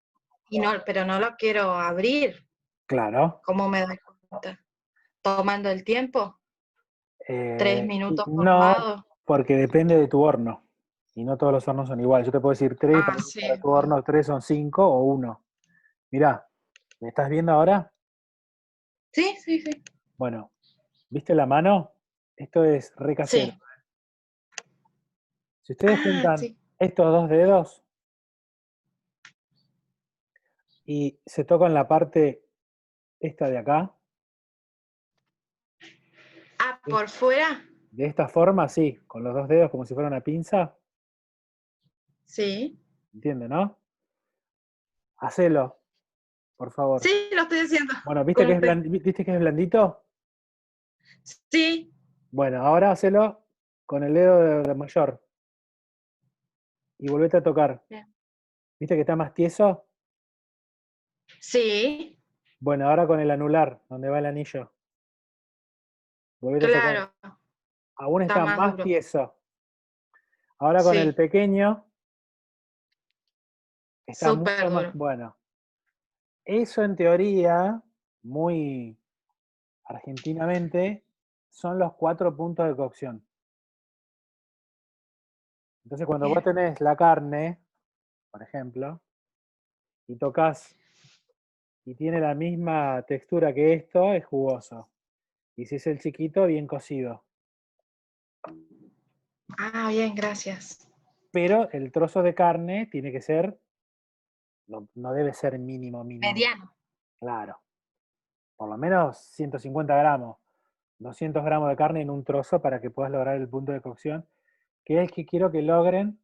pero no lo quiero abrir, Claro. ¿cómo me doy cuenta? ¿Tomando el tiempo? ¿3 minutos por No, lado? porque depende de tu horno. Y no todos los hornos son iguales. Yo te puedo decir 3, Ah, sí. para tu horno 3 son 5 o 1. Mirá, ¿me estás viendo ahora? Sí, sí, sí. Bueno, ¿viste la mano? Esto es re casero. Sí. Si ustedes Ah, juntan sí. estos dos dedos y se tocan la parte esta de acá, Ah, ¿por fuera? de esta forma, sí, con los dos dedos como si fuera una pinza, Sí. ¿entienden, no? Hacelo, por favor. Sí, lo estoy haciendo. Bueno, ¿viste que Cumple. ¿viste que es blandito? Sí. Bueno, ahora hacelo con el dedo de mayor y volvete a tocar. Bien. ¿Viste que está más tieso? Sí, Bueno, ahora con el anular, donde va el anillo. Volvete a tocar. claro. Aún Está está más más duro. tieso. Ahora con el Sí, pequeño está súper mucho más duro. bueno. Eso en teoría, muy argentinamente, son los 4 puntos de cocción. Entonces cuando vos Bien. tenés la carne, por ejemplo, y tocas y tiene la misma textura que esto, es jugoso. Y si es el chiquito, bien cocido. Ah, bien, gracias. Pero el trozo de carne tiene que ser, no debe ser mínimo. Mediano. Claro. Por lo menos 150 gramos, 200 gramos de carne en un trozo para que puedas lograr el punto de cocción, que es el que quiero que logren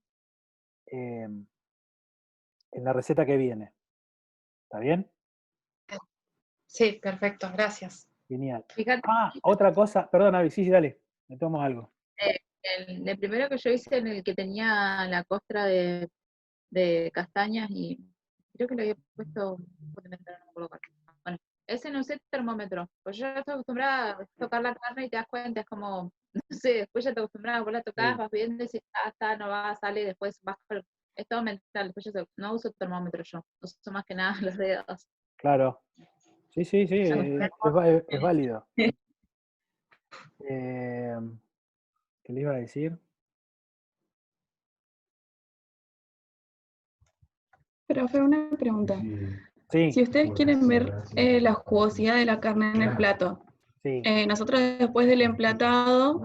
en la receta que viene. ¿Está bien? Sí, perfecto, gracias. Genial. Fíjate, Otra cosa, perdón, Avi, sí, dale, me tomo algo. el primero que yo hice en el que tenía la costra de castañas y creo que le había puesto, no me acuerdo cuál. Bueno, ese no usé termómetro, pues yo estoy acostumbrada a tocar la carne y te das cuenta, es como, no sé, después ya te acostumbras, vos la tocás, Sí. vas viendo y si está, no va, sale, y después vas, es todo mental, después no uso termómetro yo, uso más que nada los dedos. Claro. Sí, es válido. ¿Qué le iba a decir? Profe, una pregunta. Sí, Si ustedes quieren ver la jugosidad de la carne en el plato, sí. nosotros después del emplatado,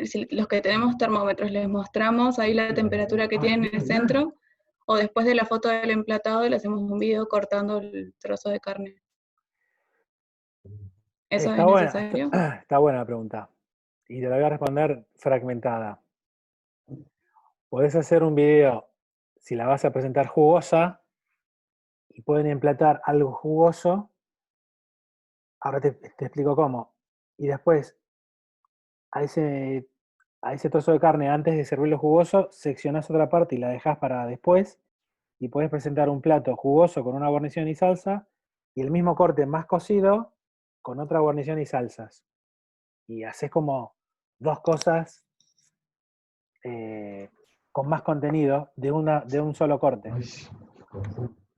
si los que tenemos termómetros, les mostramos ahí la temperatura que tienen en el centro, o después de la foto del emplatado le hacemos un video cortando el trozo de carne. ¿Eso Está es buena, necesario? está buena la pregunta. Y te la voy a responder fragmentada. Podés hacer un video, si la vas a presentar jugosa, y pueden emplatar algo jugoso. Ahora te explico cómo. Y después, a ese trozo de carne, antes de servirlo jugoso, seccionás otra parte y la dejás para después. Y podés presentar un plato jugoso con una guarnición y salsa, y el mismo corte más cocido con otra guarnición y salsas. Y haces como dos cosas con más contenido de un solo corte.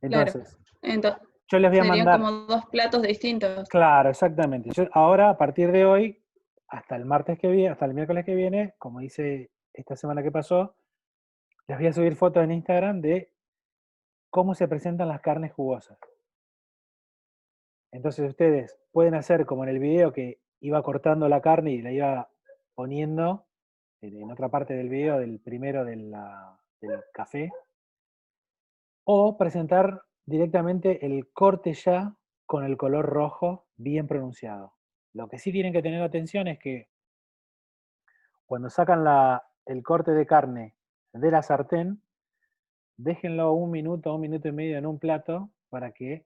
Entonces, Entonces, yo les voy a serían mandar, como dos platos distintos. claro, exactamente. Yo ahora, a partir de hoy, hasta el martes que viene, hasta el miércoles que viene, como hice esta semana que pasó, les voy a subir fotos en Instagram de cómo se presentan las carnes jugosas. Entonces ustedes pueden hacer como en el video que iba cortando la carne y la iba poniendo en otra parte del video, del primero del café, o presentar directamente el corte ya con el color rojo bien pronunciado. Lo que sí tienen que tener atención es que cuando sacan el corte de carne de la sartén, déjenlo un minuto y medio en un plato para que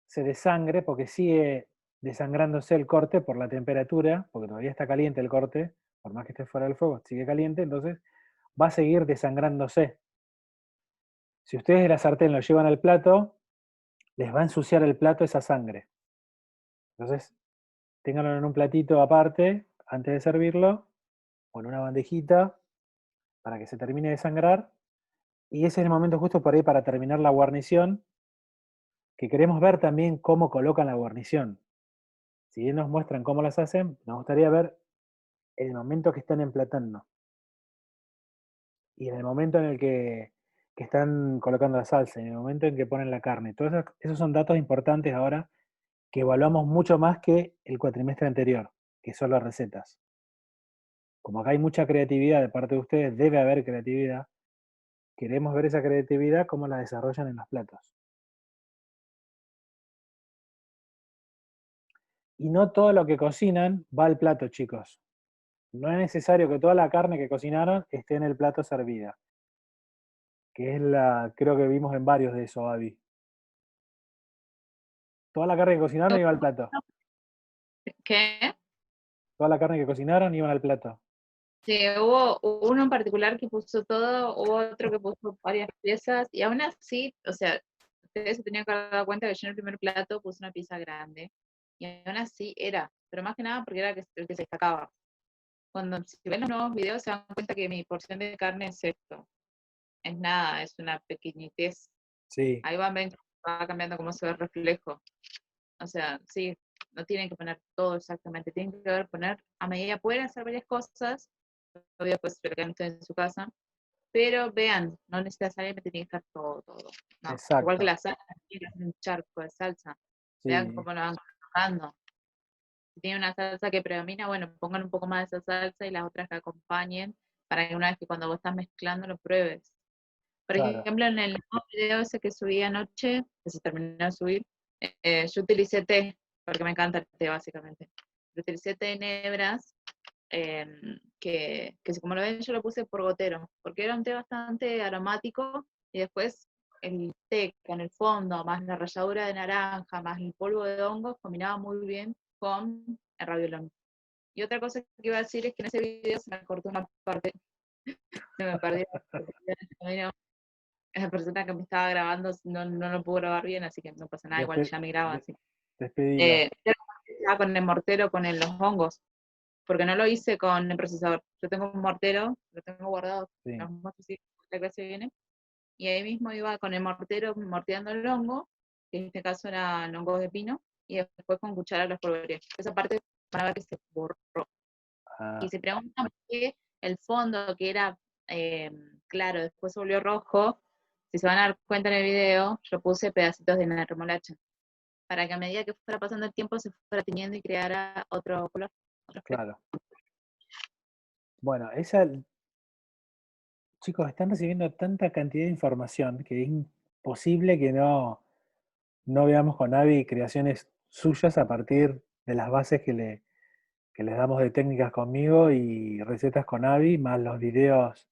se desangre, porque sigue desangrándose el corte por la temperatura, porque todavía está caliente el corte, por más que esté fuera del fuego, sigue caliente, entonces va a seguir desangrándose. Si ustedes de la sartén lo llevan al plato, les va a ensuciar el plato esa sangre. Entonces, ténganlo en un platito aparte, antes de servirlo, o en una bandejita, para que se termine de sangrar. Y ese es el momento justo por ahí para terminar la guarnición, que queremos ver también cómo colocan la guarnición. Si bien nos muestran cómo las hacen, nos gustaría ver el momento que están emplatando. Y en el momento en el que están colocando la salsa, en el momento en que ponen la carne. Todos esos son datos importantes ahora que evaluamos mucho más que el cuatrimestre anterior, que son las recetas. Como acá hay mucha creatividad de parte de ustedes, debe haber creatividad. Queremos ver esa creatividad, cómo la desarrollan en los platos. Y no todo lo que cocinan va al plato, chicos. No es necesario que toda la carne que cocinaron esté en el plato servida. Que es creo que vimos en varios de esos, Abby. Toda la carne que cocinaron iba al plato. ¿Qué? Toda la carne que cocinaron iba al plato. Sí, hubo uno en particular que puso todo, hubo otro que puso varias piezas, y aún así, o sea, ustedes se tenían que haber dado cuenta que yo en el primer plato puse una pizza grande, y aún así era, pero más que nada porque era el que se destacaba. Cuando si ven los nuevos videos se dan cuenta que mi porción de carne es esto, es nada, es una pequeñitez. Sí. Ahí va cambiando cómo se ve el reflejo. O sea, sí, no tienen que poner todo exactamente, tienen que poner a medida, pueden hacer varias cosas, obvio pues en su casa, pero vean, no necesariamente tiene que estar todo. No. Exacto. Igual que la salsa, tiene que ser un charco de salsa. Sí. Vean cómo lo van colocando. Si tiene una salsa que predomina, bueno, pongan un poco más de esa salsa y las otras que acompañen, para que una vez que cuando vos estás mezclando lo pruebes. Por Claro. ejemplo, en el video ese que subí anoche, que se terminó de subir, yo utilicé té, porque me encanta el té básicamente. Utilicé té de hebras, que como lo ven yo lo puse por gotero, porque era un té bastante aromático, y después el té con el fondo, más la ralladura de naranja, más el polvo de hongos, combinaba muy bien con el raviolón. Y otra cosa que iba a decir es que en ese video se me cortó una parte, se me perdió. La persona que me estaba grabando no lo pudo grabar bien, así que no pasa nada, igual ya me graba así. Despedilo. Ya con el mortero, con los hongos, porque no lo hice con el procesador. Yo tengo un mortero, lo tengo guardado, Sí. los muestro si la clase viene, y ahí mismo iba con el mortero morteando el hongo, que en este caso eran hongos de pino, y después con cuchara los polvoreé. Esa parte van a ver que se borró. Ah, Y se preguntan por qué el fondo, que era claro, después se volvió rojo. Si se van a dar cuenta en el video, yo puse pedacitos de remolacha, para que a medida que fuera pasando el tiempo se fuera tiñendo y creara otro color. claro. Bueno, chicos, están recibiendo tanta cantidad de información que es imposible que no veamos con Abby creaciones suyas a partir de las bases que les damos de técnicas conmigo y recetas con Abby, más los videos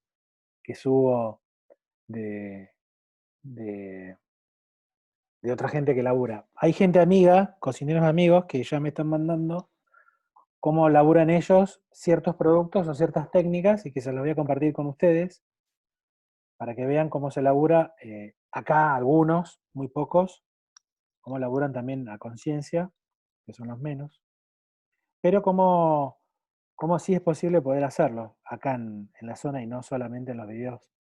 que subo de otra gente que labura. Hay gente amiga, cocineros amigos, que ya me están mandando cómo laburan ellos ciertos productos o ciertas técnicas, y que se los voy a compartir con ustedes para que vean cómo se labura acá algunos, muy pocos, cómo laburan también a conciencia, que son los menos, pero cómo sí es posible poder hacerlo acá en la zona y no solamente en los videos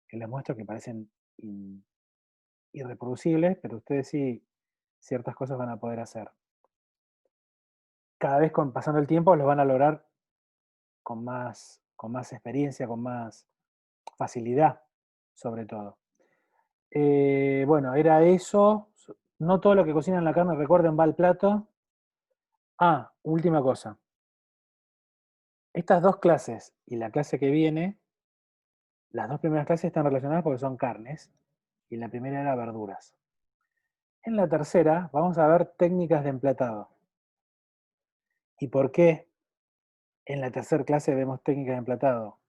que les muestro, que parecen irreproducibles, pero ustedes sí ciertas cosas van a poder hacer. Cada vez pasando el tiempo los van a lograr con más experiencia, con más facilidad, sobre todo. Bueno, era eso. No todo lo que cocinan la carne, recuerden, va al plato. Ah, última cosa. Estas dos clases y la clase que viene, las dos primeras clases están relacionadas porque son carnes, y la primera era verduras. En la tercera vamos a ver técnicas de emplatado. ¿Y por qué en la tercera clase vemos técnicas de emplatado?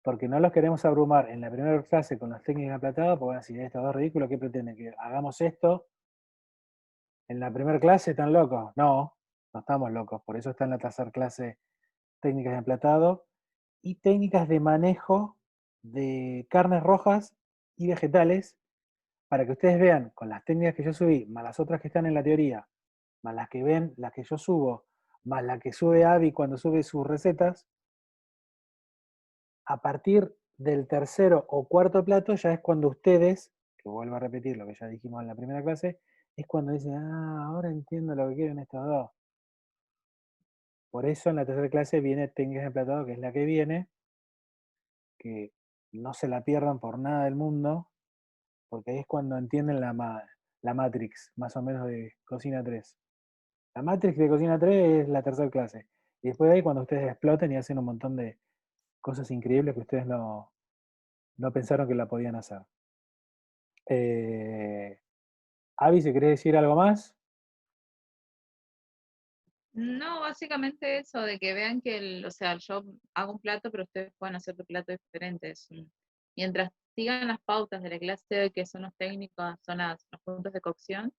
Porque no los queremos abrumar en la primera clase con las técnicas de emplatado, porque van a decir, estos dos ridículos, ¿qué pretenden? ¿Que hagamos esto en la primera clase? ¿Están locos? No, no estamos locos. Por eso está en la tercera clase técnicas de emplatado y técnicas de manejo de carnes rojas y vegetales, para que ustedes vean con las técnicas que yo subí, más las otras que están en la teoría, más las que ven, las que yo subo, más la que sube Abby cuando sube sus recetas, a partir del tercero o cuarto plato ya es cuando ustedes, que vuelvo a repetir lo que ya dijimos en la primera clase, es cuando dicen, ah, ahora entiendo lo que quieren estos dos. Por eso en la tercera clase viene técnicas de emplatado, que es la que viene, que no se la pierdan por nada del mundo, porque ahí es cuando entienden la Matrix, más o menos de Cocina 3. La Matrix de Cocina 3 es la tercera clase. Y después de ahí cuando ustedes exploten y hacen un montón de cosas increíbles que ustedes no pensaron que la podían hacer. Avi, si querés decir algo más. No, básicamente eso, de que vean que, o sea, yo hago un plato, pero ustedes pueden hacer tu plato diferente. Mientras sigan las pautas de la clase de hoy, que son los técnicos, son los puntos de cocción,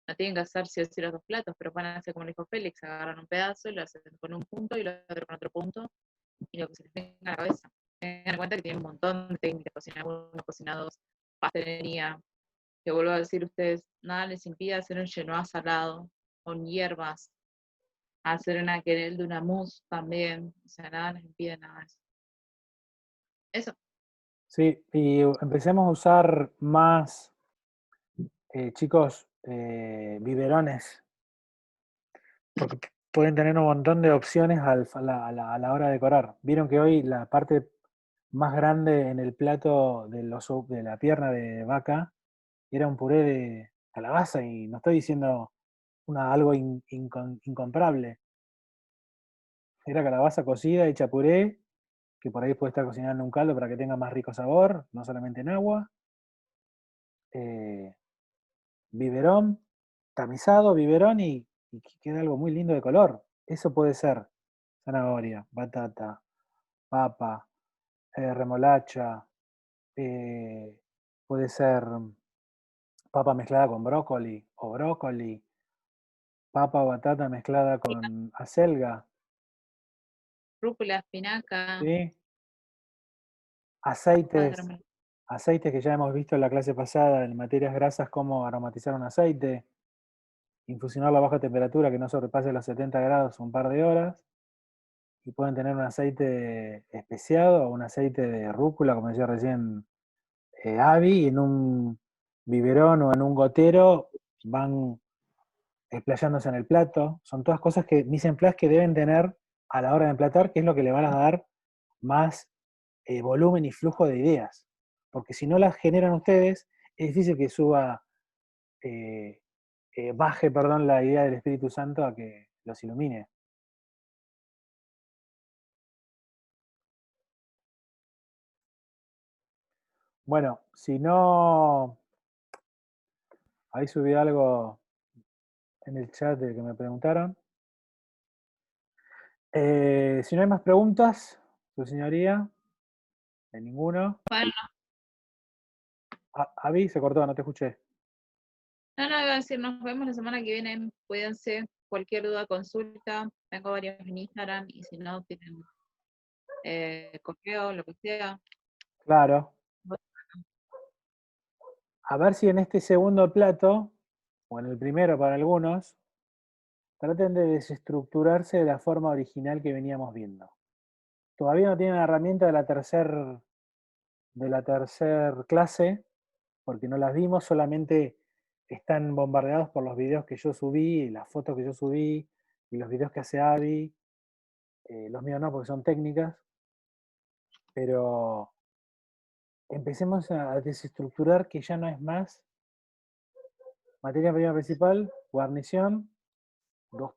no tienen que hacer sí o sí los dos platos, pero van a hacer como lo dijo Félix, agarran un pedazo y lo hacen con un punto y lo otro con otro punto, y lo que se les venga a la cabeza. Tengan en cuenta que tienen un montón de técnicas, cocina 1, cocina 2, pastelería, que vuelvo a decir ustedes, nada les impide hacer un chenoa salado, con hierbas, hacer una querel de una mousse también, o sea, nada les impide nada de eso. Eso. Sí, y empecemos a usar más, chicos, biberones, porque pueden tener un montón de opciones a la hora de decorar. Vieron que hoy la parte más grande en el plato de la pierna de vaca era un puré de calabaza, y no estoy diciendo algo incomparable. Era calabaza cocida, hecha puré, que por ahí puede estar cocinando en un caldo para que tenga más rico sabor, no solamente en agua. Biberón, tamizado, biberón, y queda algo muy lindo de color. Eso puede ser zanahoria, batata, papa, remolacha, puede ser papa mezclada con brócoli, o brócoli, papa o batata mezclada con acelga, Rúcula, espinaca, ¿sí? padre, Aceites que ya hemos visto en la clase pasada en materias grasas, cómo aromatizar un aceite, infusionarlo a baja temperatura que no sobrepase los 70 grados un par de horas, y pueden tener un aceite especiado o un aceite de rúcula, como decía recién Abby, en un biberón o en un gotero, van explayándose en el plato. Son todas cosas que mise en place que deben tener a la hora de emplatar, que es lo que le van a dar más volumen y flujo de ideas. Porque si no las generan ustedes, es difícil que baje, perdón, la idea del Espíritu Santo a que los ilumine. Bueno, si no, ahí subí algo en el chat de que me preguntaron. Si no hay más preguntas, su señoría, de ninguno. Bueno, Avi, se cortó, no te escuché. no, iba a decir, nos vemos la semana que viene, cuídense, cualquier duda, consulta, tengo varios en Instagram, y si no, tienen correo, lo que sea. Claro. A ver si en este segundo plato, o en el primero para algunos, traten de desestructurarse de la forma original que veníamos viendo. Todavía no tienen la herramienta de la tercer clase, porque no las vimos, solamente están bombardeados por los videos que yo subí, y las fotos que yo subí, y los videos que hace Abby. Los míos no, porque son técnicas, pero empecemos a desestructurar que ya no es más materia prima principal, guarnición, 2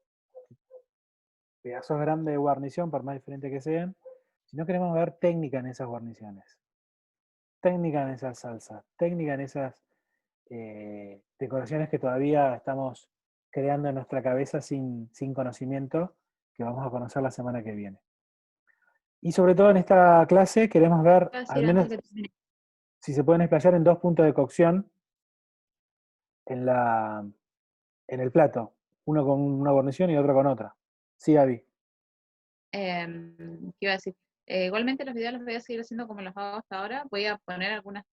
pedazos grandes de guarnición, por más diferentes que sean, si no queremos ver técnica en esas guarniciones, técnica en esas salsas, técnica en esas decoraciones que todavía estamos creando en nuestra cabeza sin conocimiento, que vamos a conocer la semana que viene. Y sobre todo en esta clase queremos ver, Voy a al decir menos, antes que termine. si se pueden explayar en 2 puntos de cocción en el plato, uno con una guarnición y otro con otra. Sí, Abby. ¿Qué iba a decir? Igualmente los videos los voy a seguir haciendo como los hago hasta ahora. Voy a poner algunas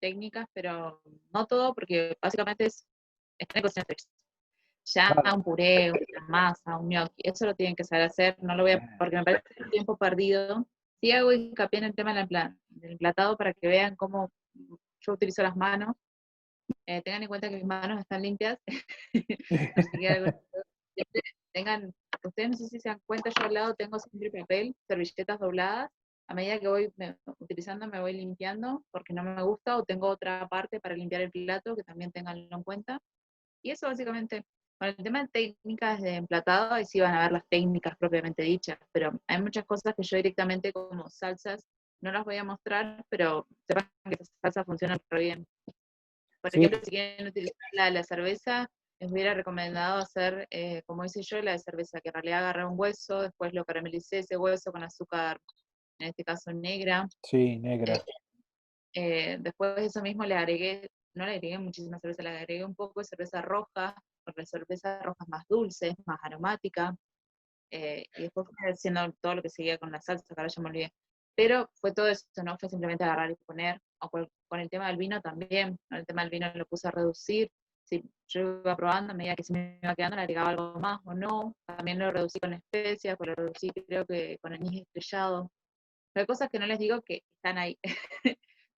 técnicas, pero no todo, porque básicamente está en cocina express. Ya Claro. un puré, una masa, un gnocchi, eso lo tienen que saber hacer. No lo voy a, porque me parece un tiempo perdido. Sí hago hincapié en el tema del emplatado para que vean cómo yo utilizo las manos. Tengan en cuenta que mis manos están limpias. Así que siempre tengan, ustedes no sé si se dan cuenta, yo al lado tengo siempre papel, servilletas dobladas. A medida que voy utilizando me voy limpiando porque no me gusta, o tengo otra parte para limpiar el plato que también tenganlo en cuenta. Y eso básicamente, con el tema de técnicas de emplatado, ahí sí van a ver las técnicas propiamente dichas, pero hay muchas cosas que yo directamente como salsas no las voy a mostrar, pero sepan que esas salsas funcionan re bien. Por Sí, ejemplo, si quieren utilizar la cerveza, les hubiera recomendado hacer, como hice yo, la de cerveza, que en realidad agarré un hueso, después lo caramelicé ese hueso con azúcar, en este caso negra. sí, negra. Después de eso mismo le agregué, no le agregué muchísima cerveza, le agregué un poco de cerveza roja, porque la cerveza roja es más dulce, es más aromática. Y después fui haciendo todo lo que seguía con la salsa, que ahora ya me olvidé. Pero fue todo eso, no fue simplemente agarrar y poner, o con el tema del vino también, con el tema del vino lo puse a reducir, si yo iba probando, a medida que se me iba quedando, le agregaba algo más o no, también lo reducí con especias, pues lo reducí creo que con anís estrellado. Pero hay cosas que no les digo que están ahí,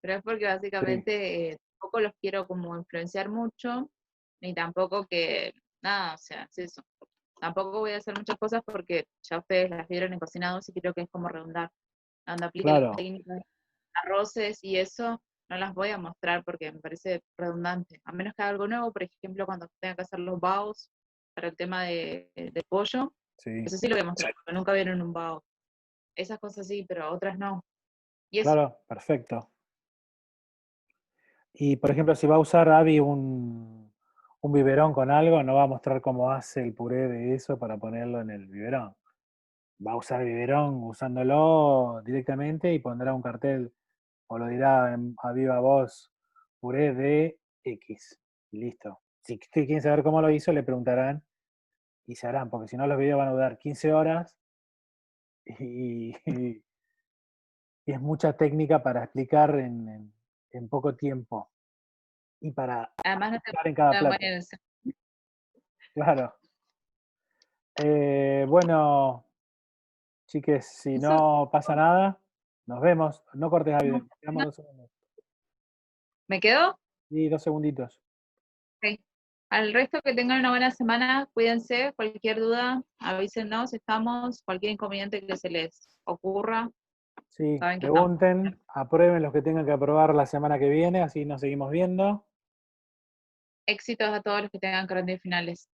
pero es porque Sí. básicamente tampoco los quiero como influenciar mucho, ni tampoco que, nada, o sea, es eso. Tampoco voy a hacer muchas cosas porque ya ustedes las vieron en Cocinados y creo que es como redundar. Cuando aplique las Claro, técnicas de arroces y eso, no las voy a mostrar porque me parece redundante. A menos que haga algo nuevo, por ejemplo, cuando tenga que hacer los baos para el tema de pollo, sí, eso sí lo voy a mostrar, porque nunca vieron un bao. Esas cosas sí, pero otras no. Y eso, claro, perfecto. Y por ejemplo, si va a usar Abby un biberón con algo, no va a mostrar cómo hace el puré de eso para ponerlo en el biberón. Va a usar el biberón usándolo directamente y pondrá un cartel, o lo dirá a viva voz, puré de X. Y listo. Si ustedes quieren saber cómo lo hizo, le preguntarán y se harán, porque si no los videos van a durar 15 horas y es mucha técnica para explicar en poco tiempo y para además no te aplicar en cada pueden plato. poner Claro. Bueno, chiques, si eso. no pasa nada, nos vemos. No cortes a video. Quedamos 2 segundos. ¿Me quedo? Y 2 segunditos. Ok. Al resto que tengan una buena semana, cuídense, cualquier duda, avísenos, estamos, cualquier inconveniente que se les ocurra, Sí, saben que estamos. pregunten, aprueben los que tengan que aprobar la semana que viene, así nos seguimos viendo. Éxitos a todos los que tengan que rendir finales.